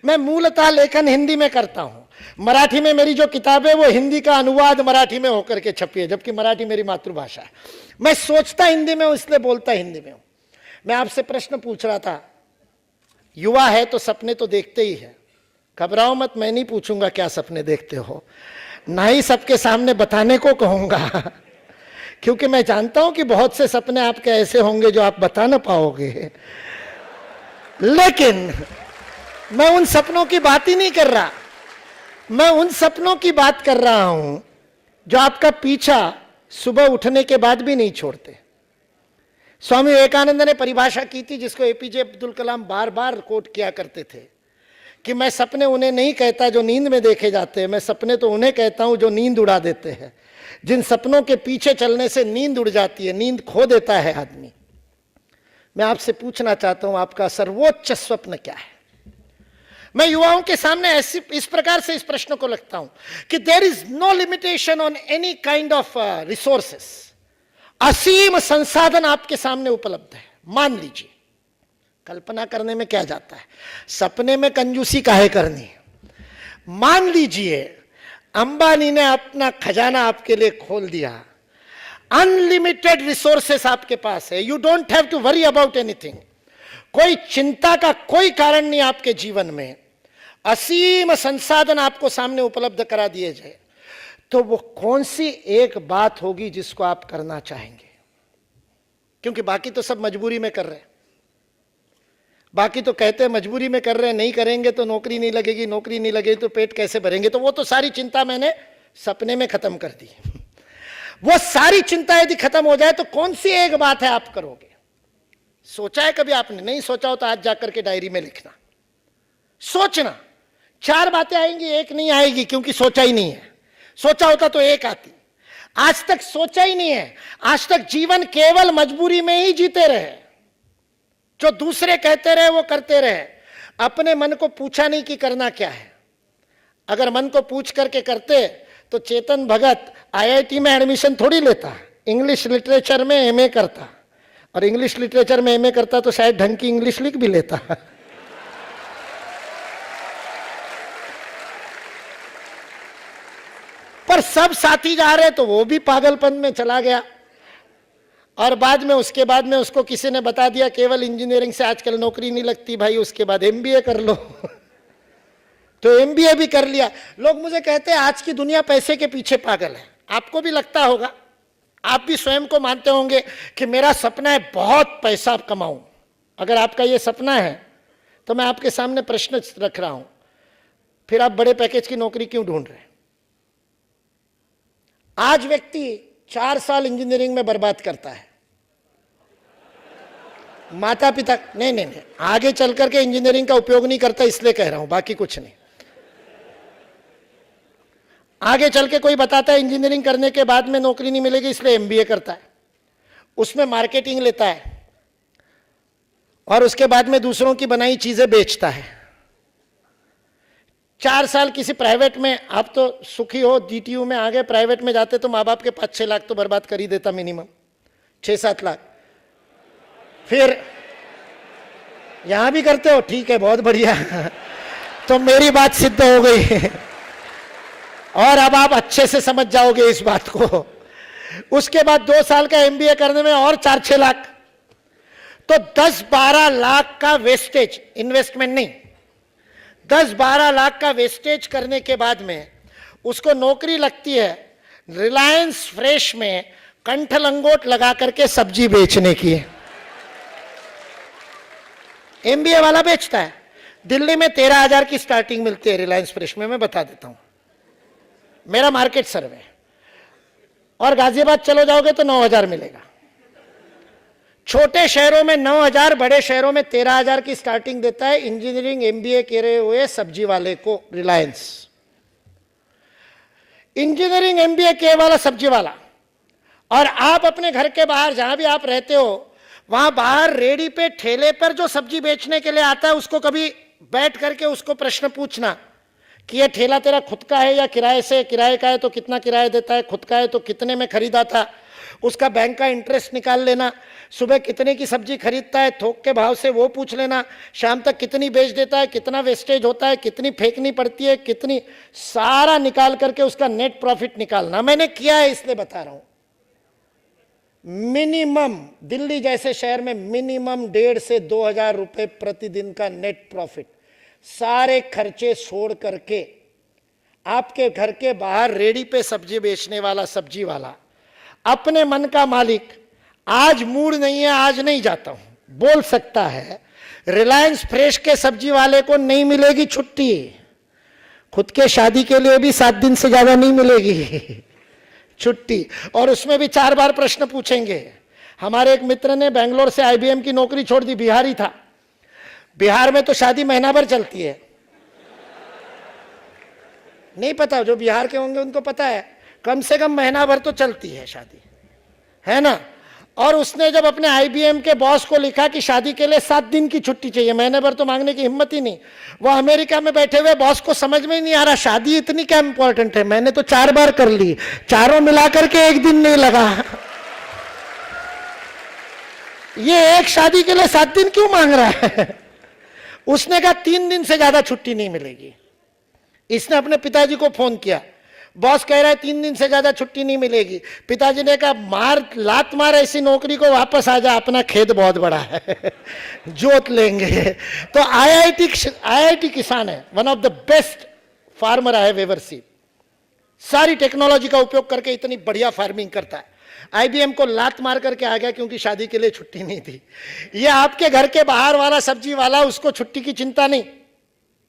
मैं मूलतः लेखन हिंदी में करता हूं। मराठी में मेरी जो किताब है वो हिंदी का अनुवाद मराठी में होकर के छपी है, जबकि मराठी मेरी मातृभाषा है। मैं सोचता हिंदी में हूं, इसलिए बोलता हिंदी में हूं। मैं आपसे प्रश्न पूछ रहा था, युवा है तो सपने तो देखते ही है। घबराओ मत, मैं नहीं पूछूंगा क्या सपने देखते हो, ना ही सबके सामने बताने को कहूंगा, क्योंकि मैं जानता हूं कि बहुत से सपने आपके ऐसे होंगे जो आप बता ना पाओगे। लेकिन मैं उन सपनों की बात ही नहीं कर रहा। मैं उन सपनों की बात कर रहा हूं जो आपका पीछा सुबह उठने के बाद भी नहीं छोड़ते। स्वामी विवेकानंद ने परिभाषा की थी, जिसको एपीजे अब्दुल कलाम बार बार कोट किया करते थे, कि मैं सपने उन्हें नहीं कहता जो नींद में देखे जाते हैं, मैं सपने तो उन्हें कहता हूं जो नींद उड़ा देते हैं। जिन सपनों के पीछे चलने से नींद उड़ जाती है, नींद खो देता है आदमी। मैं आपसे पूछना चाहता हूं, आपका सर्वोच्च स्वप्न क्या है? मैं युवाओं के सामने ऐसी इस प्रकार से इस प्रश्न को रखता हूं कि there is no limitation on any kind of resources. असीम संसाधन आपके सामने उपलब्ध है। मान लीजिए, कल्पना करने में क्या जाता है, सपने में कंजूसी काहे करनी। मान लीजिए अंबानी ने अपना खजाना आपके लिए खोल दिया, अनलिमिटेड रिसोर्सेस आपके पास है, you don't have to worry about anything. कोई चिंता का कोई कारण नहीं आपके जीवन में, असीम संसाधन आपको सामने उपलब्ध करा दिए जाए, तो वो कौन सी एक बात होगी जिसको आप करना चाहेंगे? क्योंकि बाकी तो सब मजबूरी में कर रहे हैं। बाकी तो कहते हैं मजबूरी में कर रहे हैं, नहीं करेंगे तो नौकरी नहीं लगेगी, नौकरी नहीं लगेगी तो पेट कैसे भरेंगे। तो वो तो सारी चिंता मैंने सपने में खत्म कर दी। वो सारी चिंता यदि खत्म हो जाए तो कौन सी एक बात है आप करोगे? सोचा है कभी आपने? नहीं सोचा हो तो आज जाकर के डायरी में लिखना, सोचना। 4 बातें आएंगी, एक नहीं आएगी, क्योंकि सोचा ही नहीं है। सोचा होता तो एक आती। आज तक सोचा ही नहीं है। आज तक जीवन केवल मजबूरी में ही जीते रहे। जो दूसरे कहते रहे वो करते रहे, अपने मन को पूछा नहीं कि करना क्या है। अगर मन को पूछ करके करते तो चेतन भगत आईआईटी में एडमिशन थोड़ी लेता, इंग्लिश लिटरेचर में एमए करता, और इंग्लिश लिटरेचर में एमए करता तो शायद ढंग की इंग्लिश लिख भी लेता। पर सब साथी जा रहे तो वो भी पागलपन में चला गया, और बाद में उसके बाद में उसको किसी ने बता दिया केवल इंजीनियरिंग से आजकल नौकरी नहीं लगती भाई, उसके बाद एमबीए कर लो। तो एमबीए भी कर लिया। लोग मुझे कहते हैं आज की दुनिया पैसे के पीछे पागल है। आपको भी लगता होगा, आप भी स्वयं को मानते होंगे कि मेरा सपना है बहुत पैसा कमाऊं। अगर आपका ये सपना है तो मैं आपके सामने प्रश्न रख रहा हूं, फिर आप बड़े पैकेज की नौकरी क्यों ढूंढ रहे हैं? आज व्यक्ति 4 साल इंजीनियरिंग में बर्बाद करता है। माता पिता नहीं, आगे चल करके इंजीनियरिंग का उपयोग नहीं करता, इसलिए कह रहा हूं, बाकी कुछ नहीं। आगे चल के कोई बताता है इंजीनियरिंग करने के बाद में नौकरी नहीं मिलेगी, इसलिए एमबीए करता है, उसमें मार्केटिंग लेता है, और उसके बाद में दूसरों की बनाई चीजें बेचता है। 4 साल किसी प्राइवेट में, आप तो सुखी हो, डीटीयू में आ गए, प्राइवेट में जाते तो माँ बाप के 5-6 लाख तो बर्बाद कर ही देता, मिनिमम 6-7 लाख। फिर यहां भी करते हो? ठीक है, बहुत बढ़िया। तो मेरी बात सिद्ध हो गई, और अब आप अच्छे से समझ जाओगे इस बात को। उसके बाद 2 साल का एमबीए करने में और 4-6 लाख, तो 10-12 लाख का वेस्टेज, इन्वेस्टमेंट नहीं, 10-12 लाख का वेस्टेज करने के बाद में उसको नौकरी लगती है रिलायंस फ्रेश में कंठ लंगोट लगा करके सब्जी बेचने की। एमबीए वाला बेचता है। दिल्ली में 13,000 की स्टार्टिंग मिलती है रिलायंस फ्रेश में, मैं बता देता हूं, मेरा मार्केट सर्वे। और गाजियाबाद चलो जाओगे तो 9,000 मिलेगा। छोटे शहरों में 9,000, बड़े शहरों में 13,000 की स्टार्टिंग देता है इंजीनियरिंग एमबीए करे हुए सब्जी वाले को रिलायंस। इंजीनियरिंग एमबीए किए वाला सब्जी वाला, और आप अपने घर के बाहर जहां भी आप रहते हो वहां बाहर रेडी पे ठेले पर जो सब्जी बेचने के लिए आता है उसको कभी बैठ करके उसको प्रश्न पूछना कि ये ठेला तेरा खुद का है या किराए से, किराए का है तो कितना किराया देता है, खुद का है तो कितने में खरीदा था, उसका बैंक का इंटरेस्ट निकाल लेना, सुबह कितने की सब्जी खरीदता है थोक के भाव से वो पूछ लेना, शाम तक कितनी बेच देता है, कितना वेस्टेज होता है, कितनी फेंकनी पड़ती है, कितनी, सारा निकाल करके उसका नेट प्रॉफिट निकालना। मैंने किया है इसलिए बता रहा हूं। मिनिमम दिल्ली जैसे शहर में मिनिमम 1,500 से 2,000 रुपए प्रतिदिन का नेट प्रॉफिट, सारे खर्चे छोड़ करके। आपके घर के बाहर रेडी पे सब्जी बेचने वाला सब्जी वाला अपने मन का मालिक, आज मूड नहीं है आज नहीं जाता हूं, बोल सकता है। रिलायंस फ्रेश के सब्जी वाले को नहीं मिलेगी छुट्टी, खुद के शादी के लिए भी 7 दिन से ज्यादा नहीं मिलेगी छुट्टी, और उसमें भी 4 बार प्रश्न पूछेंगे। हमारे एक मित्र ने बेंगलोर से IBM की नौकरी छोड़ दी, बिहारी था। बिहार में तो शादी महीना भर चलती है, नहीं पता, जो बिहार के होंगे उनको पता है, कम से कम महीना भर तो चलती है शादी, है ना। और उसने जब अपने IBM के बॉस को लिखा कि शादी के लिए 7 दिन की छुट्टी चाहिए, महीने भर तो मांगने की हिम्मत ही नहीं। वो अमेरिका में बैठे हुए बॉस को समझ में ही नहीं आ रहा शादी इतनी क्या इंपॉर्टेंट है, मैंने तो 4 बार कर ली, चारों मिलाकर के 1 दिन नहीं लगा, ये एक शादी के लिए 7 दिन क्यों मांग रहा है। उसने कहा 3 दिन से ज्यादा छुट्टी नहीं मिलेगी। इसने अपने पिताजी को फोन किया, बॉस कह रहा है 3 दिन से ज्यादा छुट्टी नहीं मिलेगी। पिताजी ने कहा मार, लात मार ऐसी नौकरी को, वापस आ जा, अपना खेत बहुत बड़ा है जोत लेंगे। तो IIT किसान है, one of the best farmer I have ever seen. सारी टेक्नोलॉजी का उपयोग करके इतनी बढ़िया फार्मिंग करता है। IBM को लात मार करके आ गया क्योंकि शादी के लिए छुट्टी नहीं थी। ये आपके घर के बाहर वाला सब्जी वाला, उसको छुट्टी की चिंता नहीं,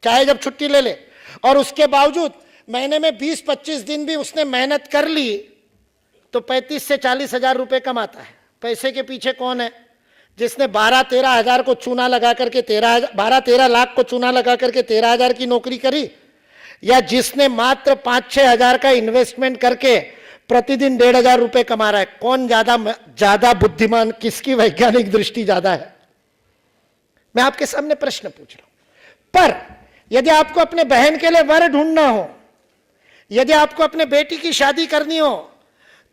चाहे जब छुट्टी ले ले, और उसके बावजूद महीने में 20-25 दिन भी उसने मेहनत कर ली तो 35 से 40 हजार रुपए कमाता है। पैसे के पीछे कौन है? जिसने 12-13 हजार को चूना लगा करके 12-13 लाख को चूना लगा करके 13 हजार की नौकरी करी, या जिसने मात्र 5-6 हजार का इन्वेस्टमेंट करके प्रतिदिन 1,500 रुपए कमा रहा है? कौन ज्यादा बुद्धिमान, किसकी वैज्ञानिक दृष्टि ज्यादा है? मैं आपके सामने प्रश्न पूछ रहा हूं। पर यदि आपको अपने बहन के लिए वर ढूंढना हो, यदि आपको अपने बेटी की शादी करनी हो,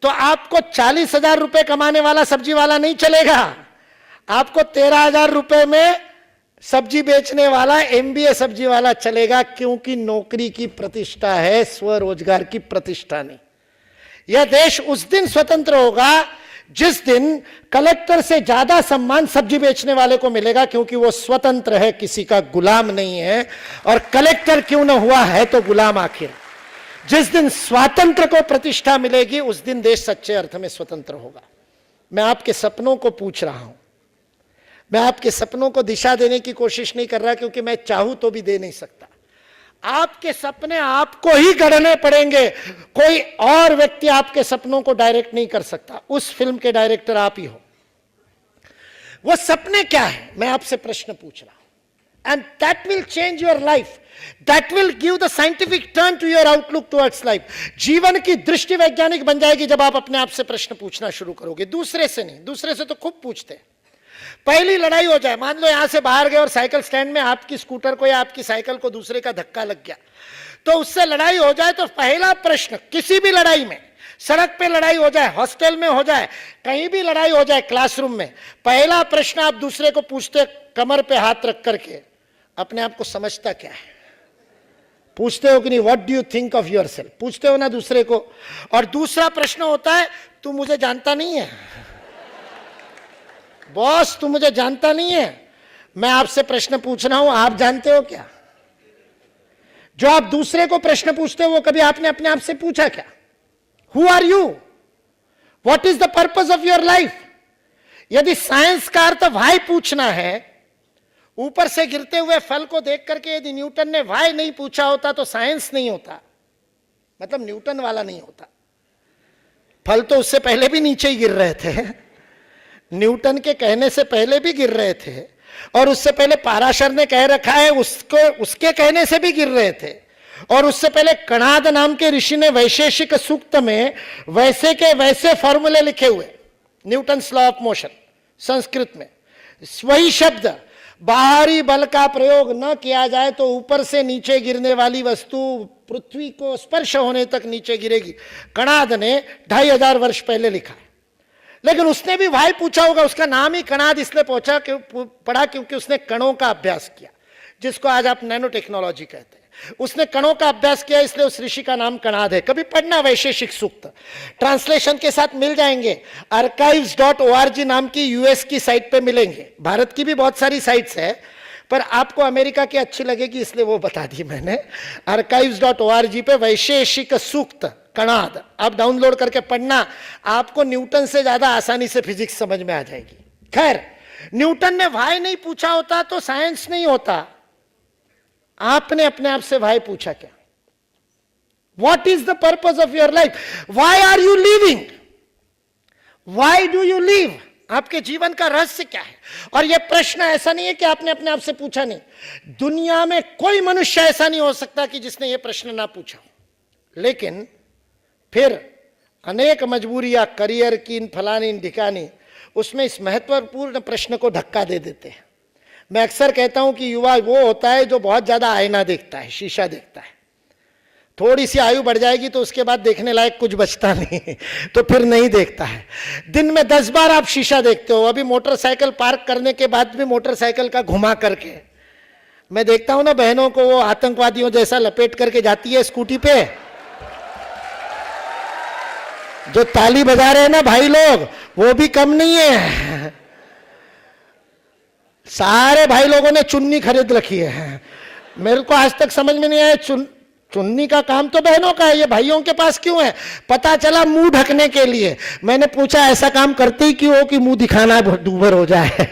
तो आपको 40,000 रुपए कमाने वाला सब्जी वाला नहीं चलेगा, आपको 13,000 रुपए में सब्जी बेचने वाला MBA सब्जी वाला चलेगा, क्योंकि नौकरी की प्रतिष्ठा है, स्वरोजगार की प्रतिष्ठा नहीं। यह देश उस दिन स्वतंत्र होगा जिस दिन कलेक्टर से ज्यादा सम्मान सब्जी बेचने वाले को मिलेगा, क्योंकि वो स्वतंत्र है, किसी का गुलाम नहीं है। और कलेक्टर क्यों न हुआ है तो गुलाम आखिर। जिस दिन स्वातंत्र को प्रतिष्ठा मिलेगी उस दिन देश सच्चे अर्थ में स्वतंत्र होगा। मैं आपके सपनों को पूछ रहा हूं, मैं आपके सपनों को दिशा देने की कोशिश नहीं कर रहा, क्योंकि मैं चाहूं तो भी दे नहीं सकता। आपके सपने आपको ही गढ़ने पड़ेंगे, कोई और व्यक्ति आपके सपनों को डायरेक्ट नहीं कर सकता। उस फिल्म के डायरेक्टर आप ही हो। वो सपने क्या है, मैं आपसे प्रश्न पूछ रहा हूं। And that will change your life, that will give the scientific turn to your outlook towards life. जीवन की दृष्टि वैज्ञानिक बन जाएगी जब आप अपने आप से प्रश्न पूछना शुरू करोगे, दूसरे से नहीं। दूसरे से तो खूब पूछते हैं। पहली लड़ाई हो जाए, मान लो यहां से बाहर गए और साइकिल स्टैंड में आपकी स्कूटर को या आपकी साइकिल को दूसरे का धक्का लग गया, तो उससे लड़ाई हो जाए तो पहला प्रश्न, किसी भी लड़ाई में, सड़क पे लड़ाई हो जाए, हॉस्टल में हो जाए, कहीं भी लड़ाई हो जाए, क्लासरूम में, पहला प्रश्न आप दूसरे को पूछते, कमर पे हाथ रख करके, अपने आप को समझता क्या है? पूछते हो कि नहीं? What do you think of yourself? पूछते हो ना दूसरे को। और दूसरा प्रश्न होता है, तू मुझे जानता नहीं है बॉस, तू मुझे जानता नहीं है, मैं आपसे प्रश्न पूछ रहा हूं, आप जानते हो क्या? जो आप दूसरे को प्रश्न पूछते हो वो कभी आपने अपने आप से पूछा क्या? Who are you? What is the purpose of your life? यदि साइंस का अर्थ व्हाई पूछना है, ऊपर से गिरते हुए फल को देख करके यदि न्यूटन ने व्हाई नहीं पूछा होता तो साइंस नहीं होता, मतलब न्यूटन वाला नहीं होता। फल तो उससे पहले भी नीचे ही गिर रहे थे, न्यूटन के कहने से पहले भी गिर रहे थे, और उससे पहले पाराशर ने कह रखा है उसके कहने से भी गिर रहे थे, और उससे पहले कणाद नाम के ऋषि ने वैशेषिक सूक्त में वैसे के वैसे फॉर्मूले लिखे हुए, Newton's law of motion Sanskrit में। वही शब्द बाहरी बल का प्रयोग न किया जाए तो ऊपर से नीचे गिरने वाली वस्तु पृथ्वी को स्पर्श होने तक नीचे गिरेगी। कणाद ने 2500 वर्ष पहले लिखा है, लेकिन उसने भी भाई पूछा होगा। उसका नाम ही कणाद इसलिए पड़ा क्योंकि उसने कणों का अभ्यास किया, जिसको आज आप नैनो टेक्नोलॉजी कहते हैं। उसने कणों का अभ्यास किया, इसलिए उस ऋषि का नाम कणाद है। कभी पढ़ना वैशेषिक सूक्त, ट्रांसलेशन के साथ मिल जाएंगे। archives.org नाम की यूएस की साइट पे मिलेंगे। भारत की भी बहुत सारी साइट्स है, पर आपको अमेरिका की अच्छी लगेगी इसलिए वो बता दी मैंने। archives.org पे वैशेषिक सूक्त कणाद आप डाउनलोड करके पढ़ना, आपको न्यूटन से ज्यादा आसानी से फिजिक्स समझ में आ जाएगी। खैर, न्यूटन ने वाई नहीं पूछा होता तो साइंस नहीं होता। आपने अपने आप से भाई पूछा क्या? What is the purpose of your life? Why are you living? Why do you live? आपके जीवन का रहस्य क्या है? और यह प्रश्न ऐसा नहीं है कि आपने अपने आप से पूछा नहीं। दुनिया में कोई मनुष्य ऐसा नहीं हो सकता कि जिसने यह प्रश्न ना पूछा हो। लेकिन फिर अनेक मजबूरियां, करियर की इन फलानी इन ढिकानी, उसमें इस महत्वपूर्ण प्रश्न को धक्का दे देते हैं। मैं अक्सर कहता हूं कि युवा वो होता है जो बहुत ज्यादा आईना देखता है, शीशा देखता है। थोड़ी सी आयु बढ़ जाएगी तो उसके बाद देखने लायक कुछ बचता नहीं, तो फिर नहीं देखता है। दिन में 10 बार आप शीशा देखते हो। अभी मोटरसाइकिल पार्क करने के बाद भी मोटरसाइकिल का घुमा करके मैं देखता हूं ना बहनों को, वो आतंकवादियों जैसा लपेट करके जाती है स्कूटी पे। जो ताली बजा रहे हैं ना भाई लोग, वो भी कम नहीं है। सारे भाई लोगों ने चुन्नी खरीद रखी है। मेरे को आज तक समझ में नहीं आया, चुन्नी का काम तो बहनों का है, ये भाइयों के पास क्यों है? पता चला मुंह ढकने के लिए। मैंने पूछा ऐसा काम करते ही क्यों हो कि मुंह दिखाना दूभर हो जाए?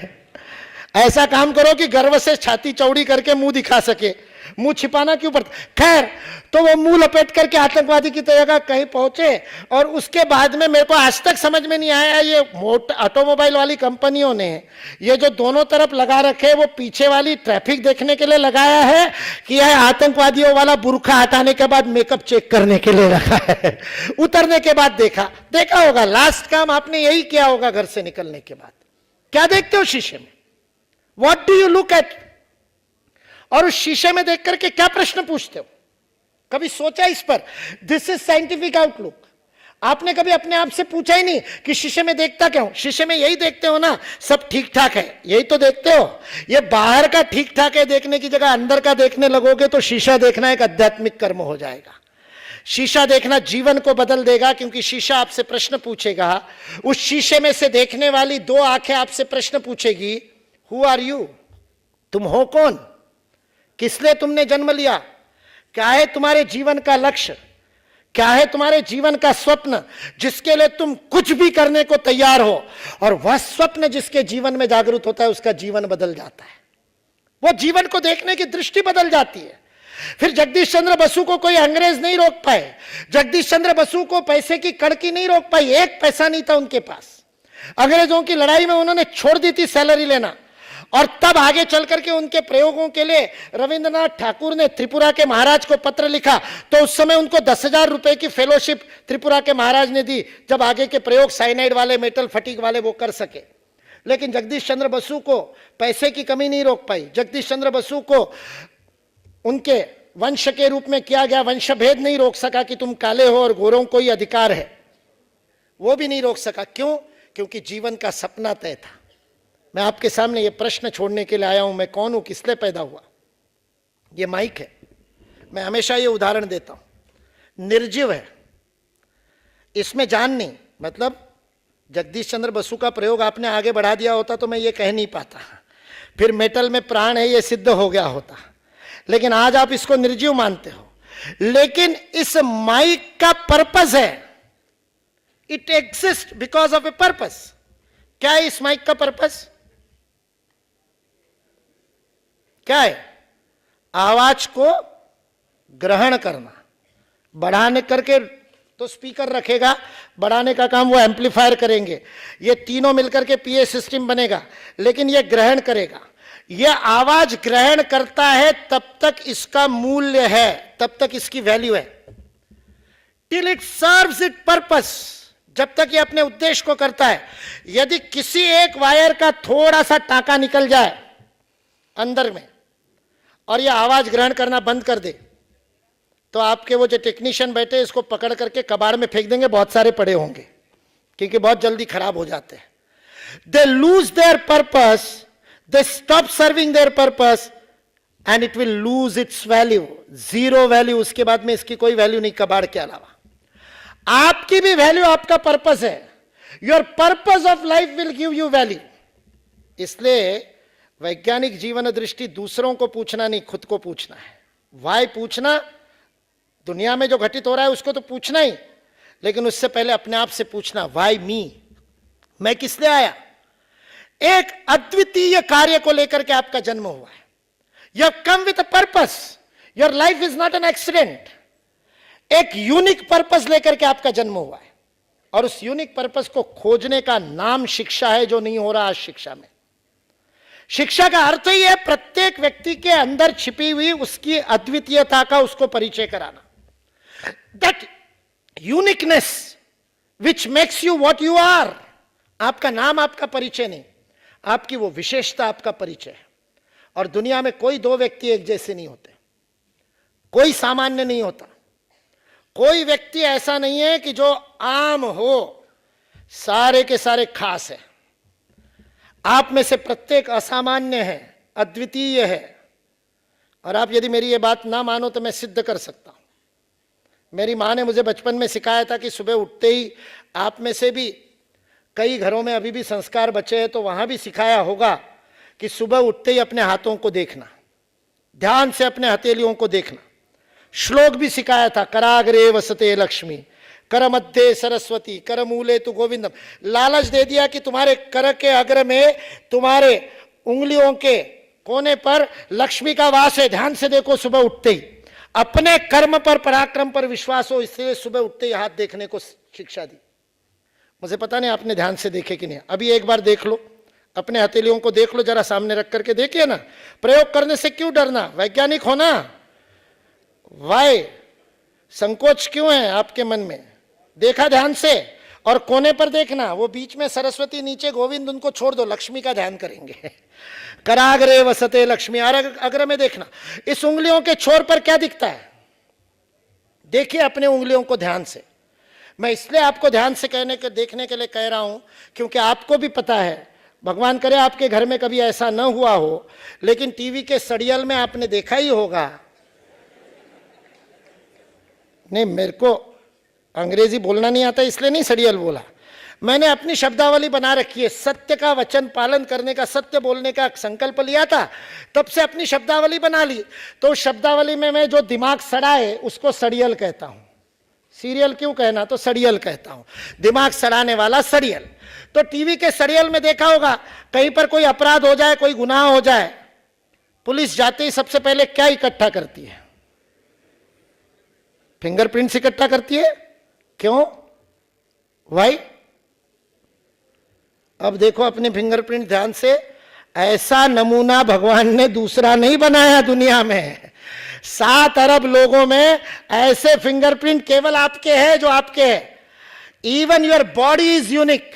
ऐसा काम करो कि गर्व से छाती चौड़ी करके मुंह दिखा सके, मुंह छिपाना क्यों पड़ता? खैर, तो वो मुंह लपेट करके आतंकवादी की तरह कहीं पहुंचे। और उसके बाद में मेरे को आज तक समझ में नहीं आया, ये ऑटोमोबाइल वाली कंपनियों ने ये जो दोनों तरफ लगा रखे, वो पीछे वाली ट्रैफिक देखने के लिए लगाया है कि यह आतंकवादियों वाला बुर्खा हटाने के बाद मेकअप चेक करने के लिए रखा है? उतरने के बाद देखा होगा। लास्ट काम आपने यही किया होगा घर से निकलने के बाद। क्या देखते हो शीशे में? What do you look at? और उस शीशे में देख करके क्या प्रश्न पूछते हो? कभी सोचा इस पर? This is scientific outlook. आपने कभी अपने आप से पूछा ही नहीं कि शीशे में देखता क्या हूं? शीशे में यही देखते हो ना, सब ठीक ठाक है, यही तो देखते हो। ये बाहर का ठीक ठाक है देखने की जगह अंदर का देखने लगोगे तो शीशा देखना एक आध्यात्मिक कर्म हो जाएगा। शीशा देखना जीवन को बदल देगा, क्योंकि शीशा आपसे प्रश्न पूछेगा। उस शीशे में से देखने वाली 2 आंखें आपसे प्रश्न पूछेगी, हु आर यू? तुम हो कौन? किस लिए तुमने जन्म लिया? क्या है तुम्हारे जीवन का लक्ष्य? क्या है तुम्हारे जीवन का स्वप्न जिसके लिए तुम कुछ भी करने को तैयार हो? और वह स्वप्न जिसके जीवन में जागृत होता है, उसका जीवन बदल जाता है। वो जीवन को देखने की दृष्टि बदल जाती है। फिर जगदीश चंद्र बसु को कोई अंग्रेज नहीं रोक पाए। जगदीश चंद्र बसु को पैसे की कड़की नहीं रोक पाई। 1 पैसा नहीं था उनके पास। अंग्रेजों की लड़ाई में उन्होंने छोड़ दी थी सैलरी लेना। और तब आगे चल करके उनके प्रयोगों के लिए रविंद्रनाथ ठाकुर ने त्रिपुरा के महाराज को पत्र लिखा, तो उस समय उनको 10,000 रुपए की फेलोशिप त्रिपुरा के महाराज ने दी, जब आगे के प्रयोग साइनाइड वाले, मेटल फटीक वाले वो कर सके। लेकिन जगदीश चंद्र बसु को पैसे की कमी नहीं रोक पाई। जगदीश चंद्र बसु को उनके वंश के रूप में किया गया वंश भेद नहीं रोक सका कि तुम काले हो और गोरों को ही अधिकार है, वो भी नहीं रोक सका। क्यों? क्योंकि जीवन का सपना तय था। मैं आपके सामने ये प्रश्न छोड़ने के लिए आया हूं, मैं कौन हूं, किस लिए पैदा हुआ? ये माइक है। मैं हमेशा ये उदाहरण देता हूं, निर्जीव है, इसमें जान नहीं। मतलब जगदीश चंद्र बसु का प्रयोग आपने आगे बढ़ा दिया होता तो मैं ये कह नहीं पाता, फिर मेटल में प्राण है ये सिद्ध हो गया होता। लेकिन आज आप इसको निर्जीव मानते हो। लेकिन इस माइक का पर्पस है, it exist because of a purpose. क्या है इस माइक का पर्पस? क्या है? आवाज को ग्रहण करना। बढ़ाने करके तो स्पीकर रखेगा, बढ़ाने का काम वो एम्पलीफायर करेंगे, ये तीनों मिलकर के पीए सिस्टम बनेगा। लेकिन ये ग्रहण करेगा, ये आवाज ग्रहण करता है, तब तक इसका मूल्य है, तब तक इसकी वैल्यू है। Till it serves it purpose, जब तक ये अपने उद्देश्य को करता है। यदि किसी एक वायर का थोड़ा सा टाका निकल जाए अंदर में और ये आवाज ग्रहण करना बंद कर दे तो आपके वो जो टेक्नीशियन बैठे इसको पकड़ करके कबाड़ में फेंक देंगे, बहुत सारे पड़े होंगे क्योंकि बहुत जल्दी खराब हो जाते हैं. They lose their purpose, they stop serving there purpose and it will lose its value. Zero value, उसके बाद में इसकी कोई वैल्यू नहीं कबाड़ के अलावा. आपकी भी वैल्यू आपका पर्पस है. Your purpose of life will give you value. इसलिए वैज्ञानिक जीवन दृष्टि दूसरों को पूछना नहीं, खुद को पूछना है. वाई पूछना, दुनिया में जो घटित हो रहा है उसको तो पूछना ही, लेकिन उससे पहले अपने आप से पूछना, वाई मी, मैं किस लिए आया. एक अद्वितीय कार्य को लेकर के आपका जन्म हुआ है. You have come with a purpose. Your life is not an accident. एक यूनिक पर्पस लेकर के आपका जन्म हुआ है और उस यूनिक पर्पस को खोजने का नाम शिक्षा है, जो नहीं हो रहा आज शिक्षा में. शिक्षा का अर्थ ही है प्रत्येक व्यक्ति के अंदर छिपी हुई उसकी अद्वितीयता का उसको परिचय कराना. That uniqueness which makes you what you are. आपका नाम आपका परिचय नहीं, आपकी वो विशेषता आपका परिचय है. और दुनिया में कोई दो व्यक्ति एक जैसे नहीं होते, कोई सामान्य नहीं होता. कोई व्यक्ति ऐसा नहीं है कि जो आम हो, सारे के सारे खास है. आप में से प्रत्येक असामान्य है, अद्वितीय है. और आप यदि मेरी ये बात ना मानो तो मैं सिद्ध कर सकता हूं. मेरी मां ने मुझे बचपन में सिखाया था कि सुबह उठते ही, आप में से भी कई घरों में अभी भी संस्कार बचे हैं तो वहां भी सिखाया होगा कि सुबह उठते ही अपने हाथों को देखना, ध्यान से अपने हथेलियों को देखना. श्लोक भी सिखाया था, कराग्रे वसते लक्ष्मी, कर मध्य सरस्वती, कर मूले तु गोविंदम. लालच दे दिया कि तुम्हारे कर के अग्र में, तुम्हारे उंगलियों के कोने पर लक्ष्मी का वास है. ध्यान से देखो सुबह उठते ही. अपने कर्म पर, पराक्रम पर विश्वास हो, इसलिए सुबह उठते ही हाथ देखने को शिक्षा दी. मुझे पता नहीं आपने ध्यान से देखे कि नहीं. अभी एक बार देख लो, अपने हथेलियों को देख लो, जरा सामने रख करके देखिए ना. प्रयोग करने से क्यों डरना, वैज्ञानिक होना. वाई संकोच क्यों है आपके मन में. देखा ध्यान से. और कोने पर देखना, वो बीच में सरस्वती, नीचे गोविंद, उनको छोड़ दो, लक्ष्मी का ध्यान करेंगे. कराग्रे वसते लक्ष्मी, अग्र में देखना. इस उंगलियों के छोर पर क्या दिखता है, देखिए अपने उंगलियों को ध्यान से. मैं इसलिए आपको ध्यान से देखने के लिए कह रहा हूं क्योंकि आपको भी पता है, भगवान करे आपके घर में कभी ऐसा न हुआ हो, लेकिन टीवी के सीरियल में आपने देखा ही होगा. नहीं, मेरे को अंग्रेजी बोलना नहीं आता इसलिए नहीं सीरियल बोला. मैंने अपनी शब्दावली बना रखी है. सत्य का वचन पालन करने का, सत्य बोलने का संकल्प लिया था, तब से अपनी शब्दावली बना ली. तो शब्दावली में मैं जो दिमाग सड़ा है उसको सड़ियल कहता हूं. सीरियल क्यों कहना, तो सड़ियल कहता हूं. दिमाग सड़ाने वाला सड़ियल. तो टीवी के सड़ियल में देखा होगा, कहीं पर कोई अपराध हो जाए, कोई गुनाह हो जाए, पुलिस जाते ही सबसे पहले क्या इकट्ठा करती है, फिंगरप्रिंट्स इकट्ठा करती है. क्यों, वाई. अब देखो अपने फिंगरप्रिंट ध्यान से. ऐसा नमूना भगवान ने दूसरा नहीं बनाया दुनिया में. 7 अरब लोगों में ऐसे फिंगरप्रिंट केवल आपके हैं जो आपके हैं. Even your body is unique.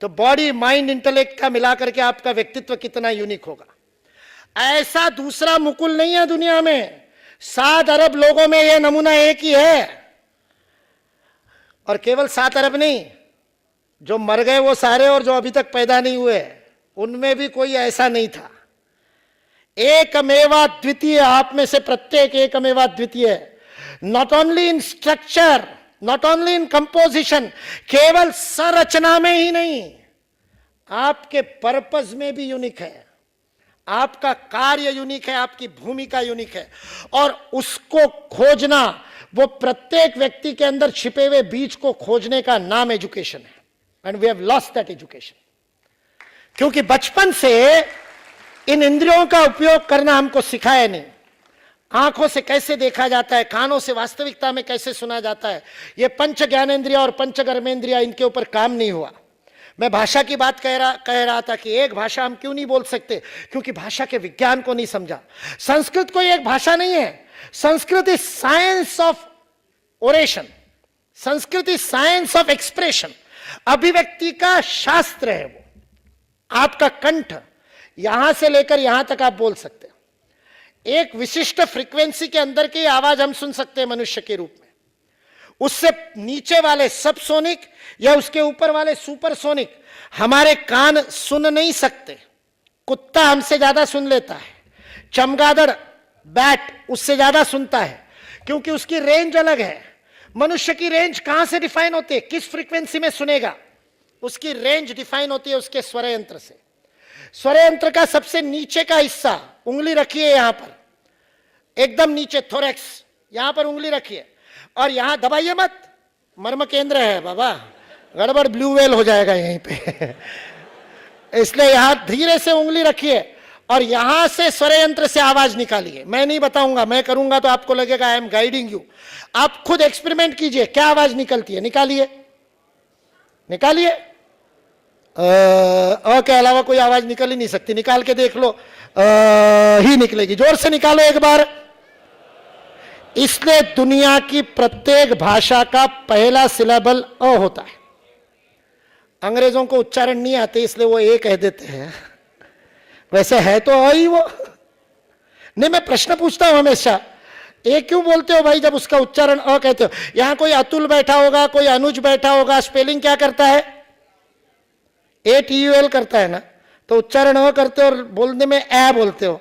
तो बॉडी, माइंड, इंटेलेक्ट का मिलाकर के आपका व्यक्तित्व कितना यूनिक होगा. ऐसा दूसरा मुकुल नहीं है दुनिया में. 7 अरब लोगों में यह नमूना एक ही है. और केवल 7 अरब नहीं, जो मर गए वो सारे, और जो अभी तक पैदा नहीं हुए उनमें भी कोई ऐसा नहीं था. एकमेवा द्वितीय. आप में से प्रत्येक एकमेवा द्वितीय. Not only in structure, not only in composition, केवल संरचना में ही नहीं, आपके पर्पस में भी यूनिक है. आपका कार्य यूनिक है, आपकी भूमिका यूनिक है. और उसको खोजना, वो प्रत्येक व्यक्ति के अंदर छिपे हुए बीज को खोजने का नाम एजुकेशन है. And we have lost that education. क्योंकि बचपन से इन इंद्रियों का उपयोग करना हमको सिखाया नहीं. आंखों से कैसे देखा जाता है, कानों से वास्तविकता में कैसे सुना जाता है, ये पंच ज्ञानेंद्रिया और पंच कर्मेंद्रिया, इनके ऊपर काम नहीं हुआ. मैं भाषा की बात कह रहा था कि एक भाषा हम क्यों नहीं बोल सकते, क्योंकि भाषा के विज्ञान को नहीं समझा. संस्कृत कोई एक भाषा नहीं है. Sanskrit is science of oration. Sanskrit is science of expression. अभिव्यक्ति का शास्त्र है वो. आपका कंठ, यहां से लेकर यहां तक आप बोल सकते हैं। एक विशिष्ट फ्रीक्वेंसी के अंदर की आवाज हम सुन सकते हैं मनुष्य के रूप में। उससे नीचे वाले सबसोनिक या उसके ऊपर वाले सुपरसोनिक हमारे कान सुन नहीं सकते। कुत्ता हमसे ज्यादा सुन लेता है, चमगादड़ बैट उससे ज्यादा सुनता है, क्योंकि उसकी रेंज अलग है। मनुष्य की रेंज कहां से डिफाइन होती है, किस फ्रीक्वेंसी में सुनेगा, उसकी रेंज डिफाइन होती है उसके स्वर यंत्र से। स्वर यंत्र का सबसे नीचे का हिस्सा, उंगली रखिए यहां पर, एकदम नीचे थोरेक्स, यहां पर उंगली रखिए और यहां दबाइए मत, मर्म केंद्र है बाबा, गड़बड़ ब्लू वेल हो जाएगा यहीं पे इसलिए यहां धीरे से उंगली रखिए और यहां से स्वर यंत्र से आवाज निकालिए। मैं नहीं बताऊंगा, मैं करूंगा तो आपको लगेगा आई एम गाइडिंग यू। आप खुद एक्सपेरिमेंट कीजिए, क्या आवाज निकलती है, निकालिए निकालिए। के अलावा कोई आवाज निकल ही नहीं सकती, निकाल के देख लो, ही निकलेगी। जोर से निकालो एक बार। इसलिए दुनिया की प्रत्येक भाषा का पहला सिलेबल अ होता है। अंग्रेजों को उच्चारण नहीं आते इसलिए वो ए कह देते हैं, वैसे है तो अ ही वो। नहीं, मैं प्रश्न पूछता हूं हमेशा, ए क्यों बोलते हो भाई जब उसका उच्चारण अ कहते हो? यहां कोई अतुल बैठा होगा, कोई अनुज बैठा होगा, स्पेलिंग क्या करता है, ATUL करता है ना, तो उच्चारण अ करते हो और बोलने में ए बोलते हो।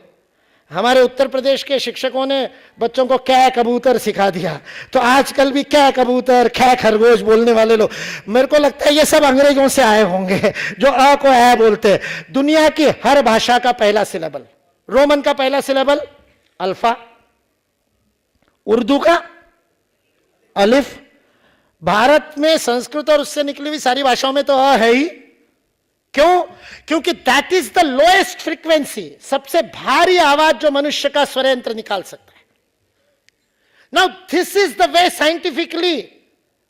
हमारे उत्तर प्रदेश के शिक्षकों ने बच्चों को कै कबूतर सिखा दिया, तो आजकल भी कै कबूतर कै खरगोश बोलने वाले लोग, मेरे को लगता है ये सब अंग्रेजों से आए होंगे जो अ को ए बोलते हैं। दुनिया की हर भाषा का पहला सिलेबल, रोमन का पहला सिलेबल अल्फा, उर्दू का अलिफ, भारत में संस्कृत और उससे निकली हुई सारी भाषाओं में तो अ है ही। क्यों? क्योंकि that is the lowest frequency, सबसे भारी आवाज जो मनुष्य का स्वर यंत्र निकाल सकता है। Now this is the way scientifically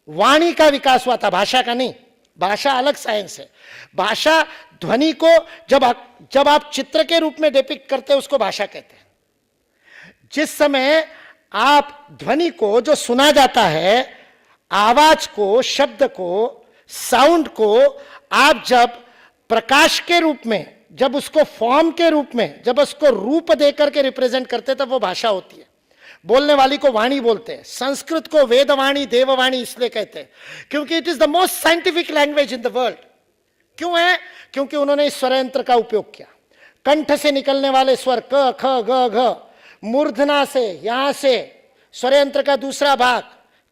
वाणी का विकास हुआ था, भाषा का नहीं। भाषा अलग साइंस है। भाषा ध्वनि को जब आप चित्र के रूप में डिपिक्ट करते हैं उसको भाषा कहते हैं। जिस समय आप ध्वनि को जो सुना जाता है, आवाज को, शब्द को, साउंड को आप जब प्रकाश के रूप में, जब उसको फॉर्म के रूप में, जब उसको रूप देकर के रिप्रेजेंट करते तब वो भाषा होती है। बोलने वाली को वाणी बोलते हैं। संस्कृत को वेदवाणी, देववाणी इसलिए कहते हैं क्योंकि it is the most scientific language in the world. क्यों है? क्योंकि उन्होंने इस स्वर यंत्र का उपयोग किया। कंठ से निकलने वाले स्वर क, ख, ग, घ, मूर्धना से, यहां से स्वर यंत्र का दूसरा भाग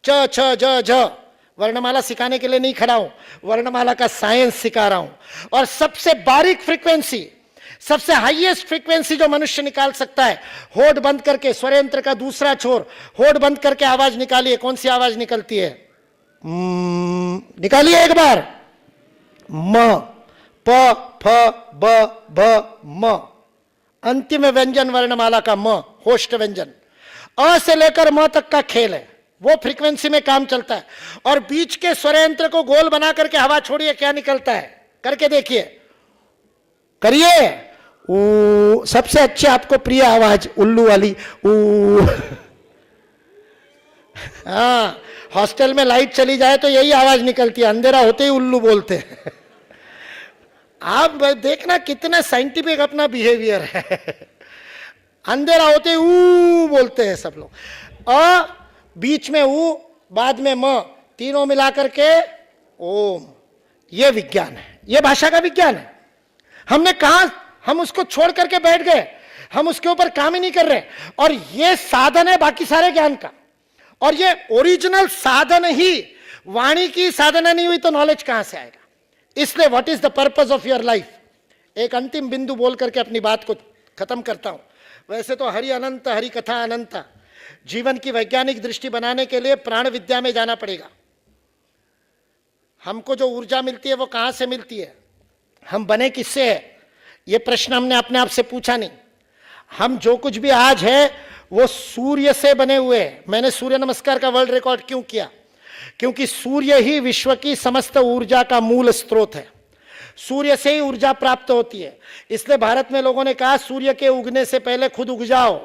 च, छ, ज, झ। वर्णमाला सिखाने के लिए नहीं खड़ा हूं, वर्णमाला का साइंस सिखा रहा हूं। और सबसे बारीक फ्रीक्वेंसी, सबसे हाईएस्ट फ्रीक्वेंसी जो मनुष्य निकाल सकता है, होठ बंद करके, स्वर यंत्र का दूसरा छोर, होठ बंद करके आवाज निकालिए। कौन सी आवाज निकलती है? निकालिए एक बार। म, प, फ, ब, भ, म। अंतिम व्यंजन वर्णमाला का म, होष्ट व्यंजन। अ से लेकर म तक का खेल है, वो फ्रीक्वेंसी में काम चलता है। और बीच के स्वर यंत्र को गोल बना करके हवा छोड़िए, क्या निकलता है, करके देखिए, करिए। ऊ, सबसे अच्छी आपको प्रिय आवाज उल्लू वाली, ऊ। हाँ, हॉस्टल में लाइट चली जाए तो यही आवाज निकलती है, अंधेरा होते ही उल्लू बोलते हैं। आप देखना कितना साइंटिफिक अपना बिहेवियर है। अंधेरा होते ही ऊ बोलते हैं सब लोग। बीच में ऊ, बाद में म, तीनों मिलाकर के ओम। यह विज्ञान है, यह भाषा का विज्ञान है। हमने कहा, हम उसको छोड़ करके बैठ गए, हम उसके ऊपर काम ही नहीं कर रहे। और यह साधन है बाकी सारे ज्ञान का, और यह ओरिजिनल साधन ही, वाणी की साधना नहीं हुई तो नॉलेज कहां से आएगा? इसलिए what is the purpose of your life? एक अंतिम बिंदु बोल करके अपनी बात को खत्म करता हूं। वैसे तो हरि अनंत, हरि कथा अनंत। जीवन की वैज्ञानिक दृष्टि बनाने के लिए प्राण विद्या में जाना पड़ेगा। हमको जो ऊर्जा मिलती है वो कहां से मिलती है? हम बने किससे है? ये प्रश्न हमने अपने आप से पूछा नहीं। हम जो कुछ भी आज है वो सूर्य से बने हुए हैं। मैंने सूर्य नमस्कार का वर्ल्ड रिकॉर्ड क्यों किया? क्योंकि सूर्य ही विश्व की समस्त ऊर्जा का मूल स्रोत है। सूर्य से ही ऊर्जा प्राप्त होती है। इसलिए भारत में लोगों ने कहा सूर्य के उगने से पहले खुद उग जाओ,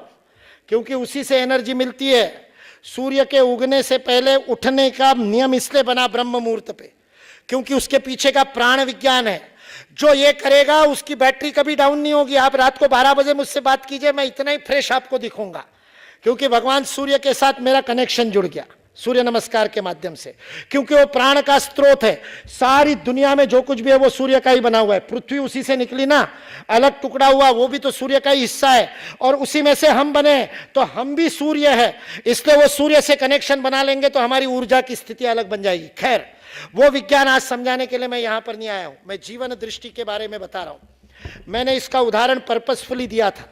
क्योंकि उसी से एनर्जी मिलती है। सूर्य के उगने से पहले उठने का नियम इसलिए बना ब्रह्म मुहूर्त पे, क्योंकि उसके पीछे का प्राण विज्ञान है। जो ये करेगा उसकी बैटरी कभी डाउन नहीं होगी। आप रात को 12 बजे मुझसे बात कीजिए, मैं इतना ही फ्रेश आपको दिखूंगा, क्योंकि भगवान सूर्य के साथ मेरा कनेक्शन जुड़ गया सूर्य नमस्कार के माध्यम से, क्योंकि वो प्राण का स्रोत है। सारी दुनिया में जो कुछ भी है वो सूर्य का ही बना हुआ है। पृथ्वी उसी से निकली ना, अलग टुकड़ा हुआ वो भी तो सूर्य का ही हिस्सा है, और उसी में से हम बने, तो हम भी सूर्य है। इसलिए वो सूर्य से कनेक्शन बना लेंगे तो हमारी ऊर्जा की स्थिति अलग बन जाएगी। खैर, वो विज्ञान आज समझाने के लिए मैं यहां पर नहीं आया हूं, मैं जीवन दृष्टि के बारे में बता रहा हूं। मैंने इसका उदाहरण पर्पसफुली दिया था,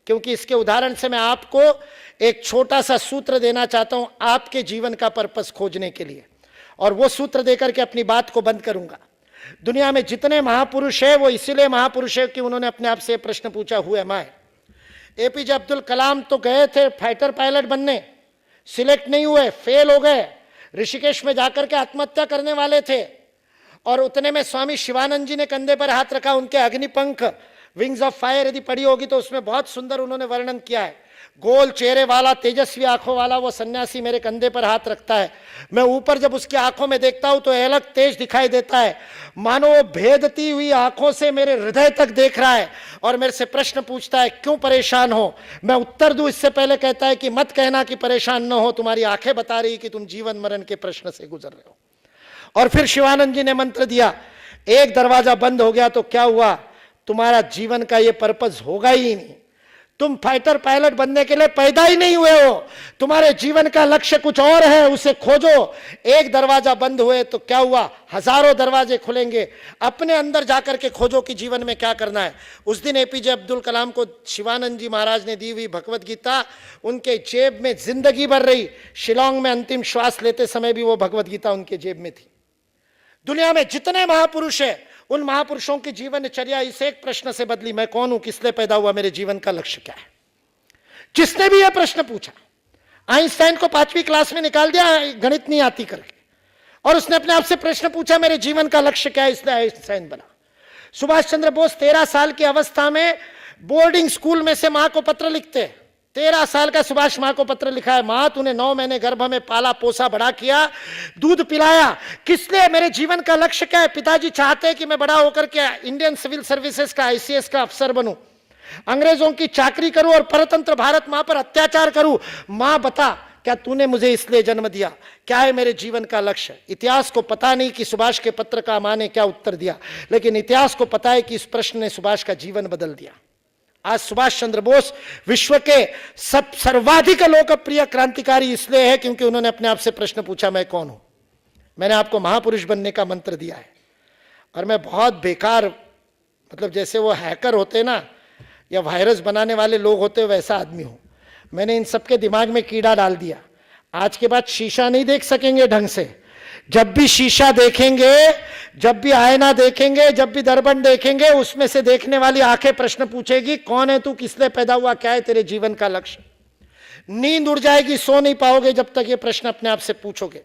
क्योंकि इसके उदाहरण से मैं आपको एक छोटा सा सूत्र देना चाहता हूं आपके जीवन का पर्पस खोजने के लिए, और वो सूत्र देकर के अपनी बात को बंद करूंगा। दुनिया में जितने महापुरुष हैं वो इसीलिए महापुरुष है कि उन्होंने अपने आप से प्रश्न पूछा, who am I. APJ Abdul Kalam तो गए थे फाइटर पायलट बनने, सिलेक्ट नहीं हुए, फेल हो गए, ऋषिकेश में जाकर के आत्महत्या करने वाले थे, और उतने में स्वामी शिवानंद जी ने कंधे पर हाथ रखा। उनके अग्निपंख, विंग्स ऑफ फायर यदि पढ़ी होगी तो उसमें बहुत सुंदर उन्होंने वर्णन किया है। गोल चेहरे वाला, तेजस्वी आंखों वाला वो सन्यासी मेरे कंधे पर हाथ रखता है। मैं ऊपर जब उसकी आंखों में देखता हूं तो अलग तेज दिखाई देता है, मानो वो भेदती हुई आंखों से मेरे हृदय तक देख रहा है, और मेरे से प्रश्न पूछता है, क्यों परेशान हो। मैं उत्तर दूं इससे पहले कहता है कि मत कहना कि परेशान न हो, तुम्हारी आंखें बता रही कि तुम जीवन मरण के प्रश्न से गुजर रहे हो। और फिर शिवानंद जी ने मंत्र दिया, एक दरवाजा बंद हो गया तो क्या हुआ, तुम्हारा जीवन का ये पर्पस होगा ही नहीं। तुम फाइटर पायलट बनने के लिए पैदा ही नहीं हुए हो, तुम्हारे जीवन का लक्ष्य कुछ और है, उसे खोजो। एक दरवाजा बंद हुए तो क्या हुआ, हजारों दरवाजे खुलेंगे। अपने अंदर जाकर के खोजो कि जीवन में क्या करना है। उस दिन एपीजे अब्दुल कलाम को शिवानंद जी महाराज ने दी हुई भगवत गीता उनके जेब में जिंदगी भर रही। शिलोंग में अंतिम श्वास लेते समय भी वो भगवत गीता उनके जेब में थी। दुनिया में जितने महापुरुष है उन महापुरुषों की जीवनचर्या इस एक प्रश्न से बदली, मैं कौन हूं, किस लिए पैदा हुआ, मेरे जीवन का लक्ष्य क्या है। जिसने भी यह प्रश्न पूछा, आइंस्टाइन को 5वीं क्लास में निकाल दिया गणित नहीं आती करके, और उसने अपने आप से प्रश्न पूछा मेरे जीवन का लक्ष्य क्या है, इसलिए आइंस्टाइन बना। सुभाष चंद्र बोस 13 साल की अवस्था में बोर्डिंग स्कूल में से मां को पत्र लिखते। 13 साल का सुभाष मां को पत्र लिखा है, मां तूने 9 महीने गर्भ में पाला पोसा बड़ा किया, दूध पिलाया, किस लिए, मेरे जीवन का लक्ष्य क्या है। पिताजी चाहते हैं कि मैं बड़ा होकर के इंडियन सिविल सर्विसेज का आईसीएस का अफसर बनूं, अंग्रेजों की चाकरी करूं और परतंत्र भारत मां पर अत्याचार करूं। मां बता, क्या तूने मुझे इसलिए जन्म दिया, क्या है मेरे जीवन का लक्ष्य। इतिहास को पता नहीं कि सुभाष के पत्र का मां ने क्या उत्तर दिया, लेकिन इतिहास को पता है कि इस प्रश्न ने सुभाष का जीवन बदल दिया। आज सुभाष चंद्र बोस विश्व के सर्वाधिक लोकप्रिय क्रांतिकारी इसलिए है क्योंकि उन्होंने अपने आप से प्रश्न पूछा, मैं कौन हूं। मैंने आपको महापुरुष बनने का मंत्र दिया है, और मैं बहुत बेकार, मतलब जैसे वो हैकर होते ना या वायरस बनाने वाले लोग होते वैसा आदमी हूं। मैंने इन सबके दिमाग में कीड़ा डाल दिया। आज के बाद शीशा नहीं देख सकेंगे ढंग से। जब भी शीशा देखेंगे, जब भी आईना देखेंगे, जब भी दर्पण देखेंगे, उसमें से देखने वाली आंखें प्रश्न पूछेगी, कौन है तू, किस लिए पैदा हुआ, क्या है तेरे जीवन का लक्ष्य। नींद उड़ जाएगी, सो नहीं पाओगे जब तक ये प्रश्न अपने आप से पूछोगे।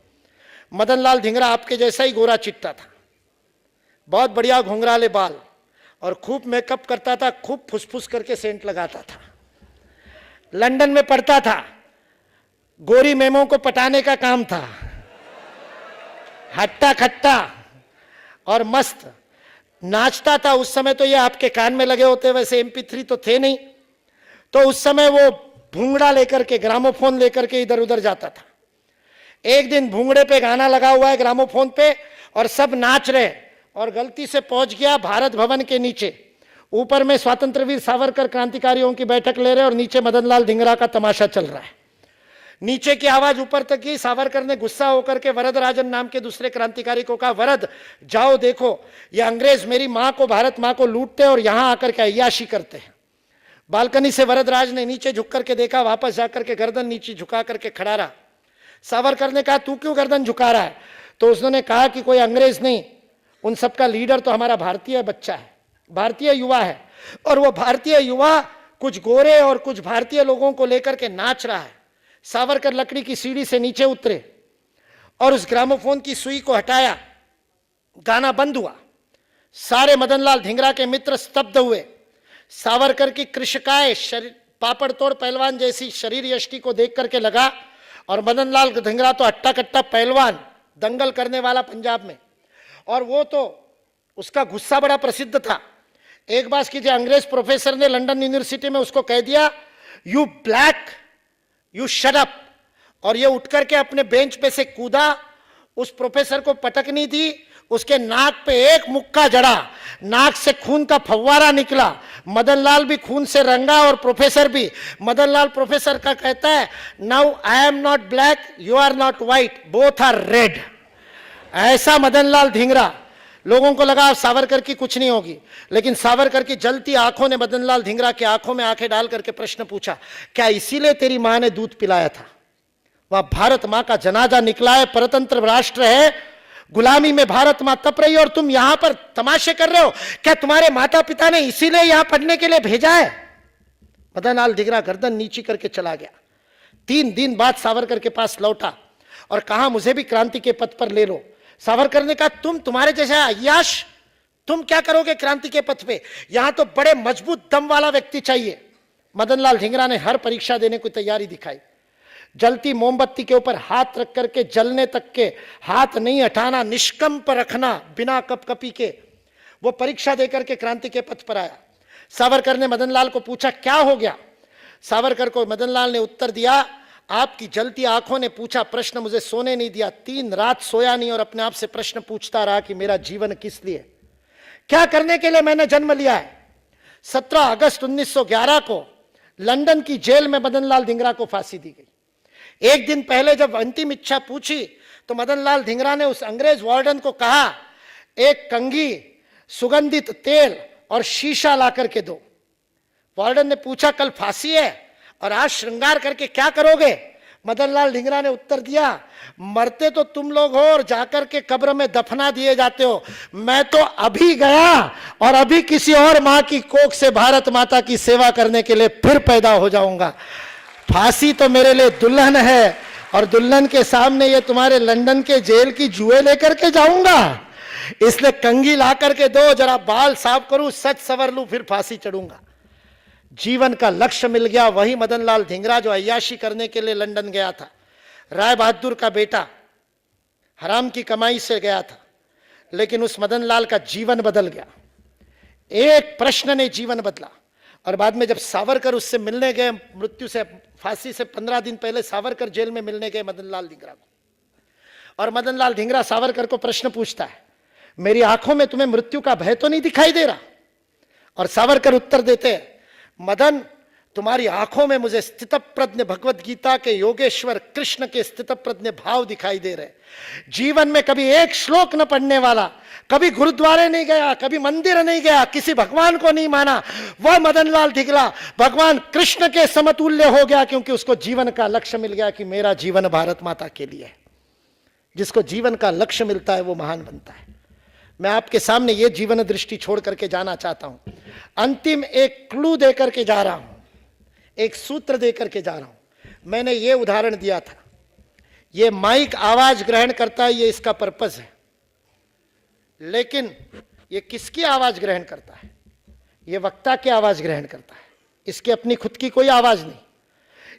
मदन लाल धिंगरा आपके जैसा ही गोरा चिट्टा था, बहुत बढ़िया घुंघराले बाल, और खूब मेकअप करता था, खूब फुसफुस करके सेंट लगाता था, लंदन में पढ़ता था, गोरी मेमों को पटाने का काम था, हट्टा खट्टा और मस्त नाचता था। उस समय तो ये आपके कान में लगे होते, वैसे MP3 तो थे नहीं, तो उस समय वो भूंगड़ा लेकर के, ग्रामोफोन लेकर के इधर उधर जाता था। एक दिन भूंगड़े पे गाना लगा हुआ है ग्रामोफोन पे, और सब नाच रहे, और गलती से पहुंच गया भारत भवन के नीचे। ऊपर में स्वतंत्र वीर सावरकर क्रांतिकारियों की बैठक ले रहे और नीचे मदन लाल धिंगरा का तमाशा चल रहा है। नीचे की आवाज ऊपर तक गई। सावरकर ने गुस्सा होकर के वरदराजन नाम के दूसरे क्रांतिकारी को कहा, वरद जाओ देखो, ये अंग्रेज मेरी मां को, भारत मां को लूटते और यहां आकर के अय्याशी करते हैं। बालकनी से वरदराज ने नीचे झुक करके देखा, वापस जाकर के गर्दन नीचे झुका करके खड़ा रहा। सावरकर ने कहा, तू क्यों गर्दन झुका रहा है। तो उसने कहा कि कोई अंग्रेज नहीं, उन सबका लीडर तो हमारा भारतीय बच्चा है, भारतीय युवा है, और वो भारतीय युवा कुछ गोरे और कुछ भारतीय लोगों को लेकर के नाच रहा है। सावरकर लकड़ी की सीढ़ी से नीचे उतरे और उस ग्रामोफोन की सुई को हटाया, गाना बंद हुआ। सारे मदनलाल धिंगरा के मित्र स्तब्ध हुए। सावरकर की कृषकाय पापड़ तोड़ पहलवान जैसी शरीर यष्टि को देख करके लगा, और मदनलाल धिंगरा तो हट्टा कट्टा पहलवान, दंगल करने वाला पंजाब में, और वो तो उसका गुस्सा बड़ा प्रसिद्ध था। एक बात कीजिए, अंग्रेज प्रोफेसर ने लंदन यूनिवर्सिटी में उसको कह दिया, you black, you shut up, और ये उठ करके अपने बेंच पे से कूदा, उस प्रोफेसर को पटकनी दी, उसके नाक पे एक मुक्का जड़ा, नाक से खून का फव्वारा निकला, मदनलाल भी खून से रंगा और प्रोफेसर भी। मदनलाल प्रोफेसर का कहता है, now I am not black, you are not white, both are red. ऐसा मदनलाल धिंगरा। लोगों को लगा सावरकर की कुछ नहीं होगी, लेकिन सावरकर की जलती आंखों ने मदनलाल धिंगरा की आंखों में आंखें डाल करके प्रश्न पूछा, क्या इसीलिए तेरी मां ने दूध पिलाया था? वह भारत मां का जनाजा निकला है, परतंत्र राष्ट्र है, गुलामी में भारत मां तप रही है, और तुम यहां पर तमाशे कर रहे हो। क्या तुम्हारे माता पिता ने इसीलिए यहां पढ़ने के लिए भेजा है? मदनलाल धिंगरा गर्दन नीची करके चला गया। 3 दिन बाद सावरकर के पास लौटा और कहा, मुझे भी क्रांति के पथ पर ले लो। सावरकर ने कहा, तुम्हारे जैसा अय्याश, तुम क्या करोगे क्रांति के पथ पे? यहां तो बड़े मजबूत दम वाला व्यक्ति चाहिए। मदनलाल धिंगरा ने हर परीक्षा देने की तैयारी दिखाई। जलती मोमबत्ती के ऊपर हाथ रख करके जलने तक के हाथ नहीं हटाना, निष्कंप रखना बिना कपकपी के, वो परीक्षा देकर के क्रांति के पथ पर आया। सावरकर ने मदनलाल को पूछा, क्या हो गया? सावरकर को मदनलाल ने उत्तर दिया, आपकी जलती आंखों ने पूछा प्रश्न मुझे सोने नहीं दिया। 3 रात सोया नहीं और अपने आप से प्रश्न पूछता रहा कि मेरा जीवन किस लिए, क्या करने के लिए मैंने जन्म लिया है। 17 अगस्त 1911 को लंदन की जेल में मदनलाल धिंगरा को फांसी दी गई। एक दिन पहले जब अंतिम इच्छा पूछी तो मदनलाल धिंगरा ने उस अंग्रेज वार्डन को कहा, एक कंघी, सुगंधित तेल और शीशा ला करके दो। वार्डन ने पूछा, कल फांसी है और आज श्रृंगार करके क्या करोगे? मदनलाल धिंगरा ने उत्तर दिया, मरते तो तुम लोग हो और जाकर के कब्र में दफना दिए जाते हो, मैं तो अभी गया और अभी किसी और मां की कोख से भारत माता की सेवा करने के लिए फिर पैदा हो जाऊंगा। फांसी तो मेरे लिए दुल्हन है और दुल्हन के सामने ये तुम्हारे लंदन के जेल की जुए लेकर के जाऊंगा, इसलिए कंघी ला करके दो, जरा बाल साफ करूं, सच सवर लूं, फिर फांसी चढ़ूंगा। जीवन का लक्ष्य मिल गया। वही मदनलाल धिंगरा जो अय्याशी करने के लिए लंदन गया था, राय बहादुर का बेटा, हराम की कमाई से गया था, लेकिन उस मदनलाल का जीवन बदल गया। एक प्रश्न ने जीवन बदला। और बाद में जब सावरकर उससे मिलने गए, मृत्यु से फांसी से 15 दिन पहले सावरकर जेल में मिलने गए मदनलाल धिंगरा को, और मदनलाल धिंगरा सावरकर को प्रश्न पूछता है, मेरी आंखों में तुम्हें मृत्यु का भय तो नहीं दिखाई दे रहा? और सावरकर उत्तर देते हैं, मदन, तुम्हारी आंखों में मुझे स्थितप्रज्ञ भगवत गीता के योगेश्वर कृष्ण के स्थितप्रज्ञ भाव दिखाई दे रहे। जीवन में कभी एक श्लोक न पढ़ने वाला, कभी गुरुद्वारे नहीं गया, कभी मंदिर नहीं गया, किसी भगवान को नहीं माना, वह मदनलाल धिंगरा भगवान कृष्ण के समतुल्य हो गया, क्योंकि उसको जीवन का लक्ष्य मिल गया कि मेरा जीवन भारत माता के लिए है। जिसको जीवन का लक्ष्य मिलता है वो महान बनता है। मैं आपके सामने ये जीवन दृष्टि छोड़ करके जाना चाहता हूं। अंतिम एक क्लू देकर के जा रहा हूं, एक सूत्र देकर के जा रहा हूं। मैंने ये उदाहरण दिया था, ये माइक आवाज ग्रहण करता है, ये इसका पर्पस है, लेकिन ये किसकी आवाज ग्रहण करता है? ये वक्ता की आवाज ग्रहण करता है, इसकी अपनी खुद की कोई आवाज नहीं।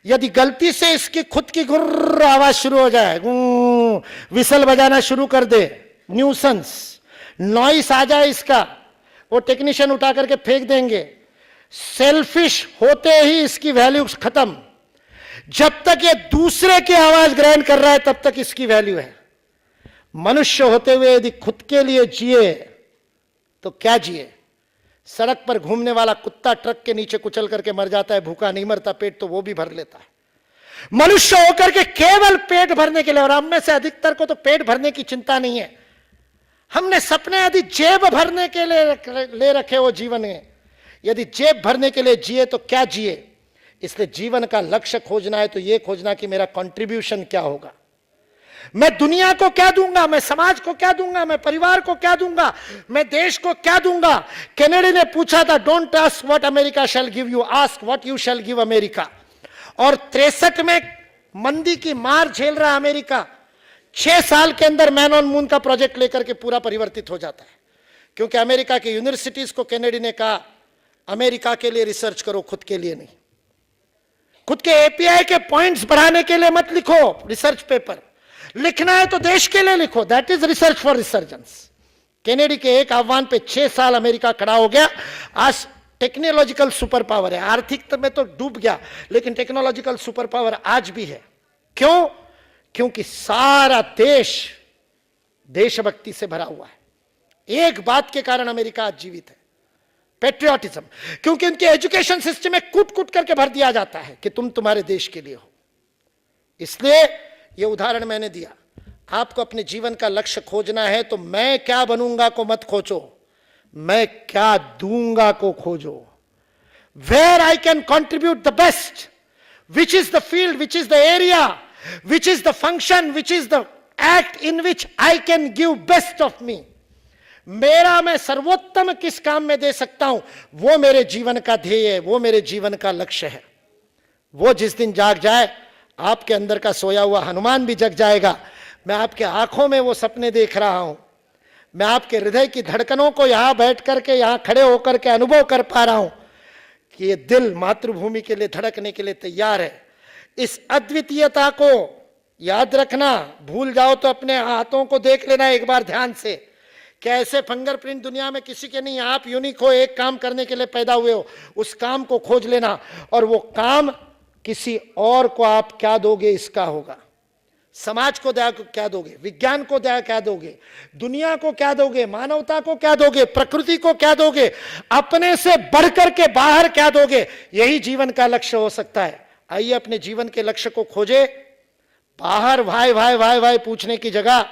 यदि गलती से इसकी खुद की गुर्र आवाज शुरू हो जाए, विसल बजाना शुरू कर दे, न्यूसेंस, नॉइस आ जाए इसका, वो टेक्नीशियन उठा करके फेंक देंगे। सेल्फिश होते ही इसकी वैल्यू खत्म। जब तक ये दूसरे की आवाज ग्रहण कर रहा है तब तक इसकी वैल्यू है। मनुष्य होते हुए यदि खुद के लिए जिए तो क्या जिए? सड़क पर घूमने वाला कुत्ता ट्रक के नीचे कुचल करके मर जाता है, भूखा नहीं मरता, पेट तो वो भी भर लेता है। मनुष्य होकर के केवल पेट भरने के लिए, और हम में से अधिकतर को तो पेट भरने की चिंता नहीं है, हमने सपने यदि जेब भरने के लिए ले रखे हो जीवन में। यदि जेब भरने के लिए जिए तो क्या जिए? इसलिए जीवन का लक्ष्य खोजना है तो यह खोजना कि मेरा कंट्रीब्यूशन क्या होगा, मैं दुनिया को क्या दूंगा, मैं समाज को क्या दूंगा, मैं परिवार को क्या दूंगा, मैं देश को क्या दूंगा। केनेडी ने पूछा था, don't ask what America shell give you, ask what you shall give America. और 63 में मंदी की मार झेल रहा अमेरिका, 6 साल के अंदर मैन ऑन मून का प्रोजेक्ट लेकर के पूरा परिवर्तित हो जाता है, क्योंकि अमेरिका की यूनिवर्सिटीज को केनेडी ने कहा, अमेरिका के लिए रिसर्च करो, खुद के लिए नहीं। खुद के एपीआई के पॉइंट्स बढ़ाने के लिए मत लिखो रिसर्च पेपर, लिखना है तो देश के लिए लिखो, that is research for resurgence. Kennedy के एक आह्वान पे 6 साल अमेरिका खड़ा हो गया। आज टेक्नोलॉजिकल सुपर पावर है, आर्थिक में तो डूब गया, लेकिन टेक्नोलॉजिकल सुपर पावर आज भी है। क्यों? क्योंकि सारा देश देशभक्ति से भरा हुआ है। एक बात के कारण अमेरिका आज जीवित है, पेट्रियोटिज्म। क्योंकि उनके एजुकेशन सिस्टम में कूट कूट करके भर दिया जाता है कि तुम तुम्हारे देश के लिए हो। इसलिए यह उदाहरण मैंने दिया। आपको अपने जीवन का लक्ष्य खोजना है तो मैं क्या बनूंगा को मत खोजो, मैं क्या दूंगा को खोजो। Where I can contribute the best, which is the field, which is the area, which is the function, which is the act in which I can give best of me. मेरा मैं सर्वोत्तम किस काम में दे सकता हूं, वो मेरे जीवन का ध्येय है, वो मेरे जीवन का लक्ष्य है। वो जिस दिन जाग जाए, आपके अंदर का सोया हुआ हनुमान भी जग जाएगा। मैं आपके आंखों में वो सपने देख रहा हूं, मैं आपके हृदय की धड़कनों को यहां बैठ करके, यहां खड़े होकर के अनुभव कर पा रहा हूं कि ये दिल मातृभूमि के लिए धड़कने के लिए तैयार है। इस अद्वितीयता को याद रखना। भूल जाओ तो अपने हाथों को देख लेना एक बार ध्यान से, क्या ऐसे फिंगरप्रिंट दुनिया में किसी के नहीं। आप यूनिक हो, एक काम करने के लिए पैदा हुए हो, उस काम को खोज लेना। और वो काम किसी और को आप क्या दोगे इसका होगा। समाज को क्या दोगे, विज्ञान को क्या दोगे, दुनिया को क्या दोगे, मानवता को क्या दोगे, प्रकृति को क्या दोगे, अपने से बढ़कर के बाहर क्या दोगे। यही जीवन का लक्ष्य हो सकता है। आइए अपने जीवन के लक्ष्य को खोजे। बाहर भाई भाई भाई भाई पूछने की जगह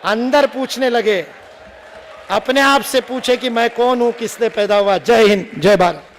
अंदर पूछने लगे। अपने आप से पूछे कि मैं कौन हूं, किसने पैदा हुआ। जय हिंद, जय भारत।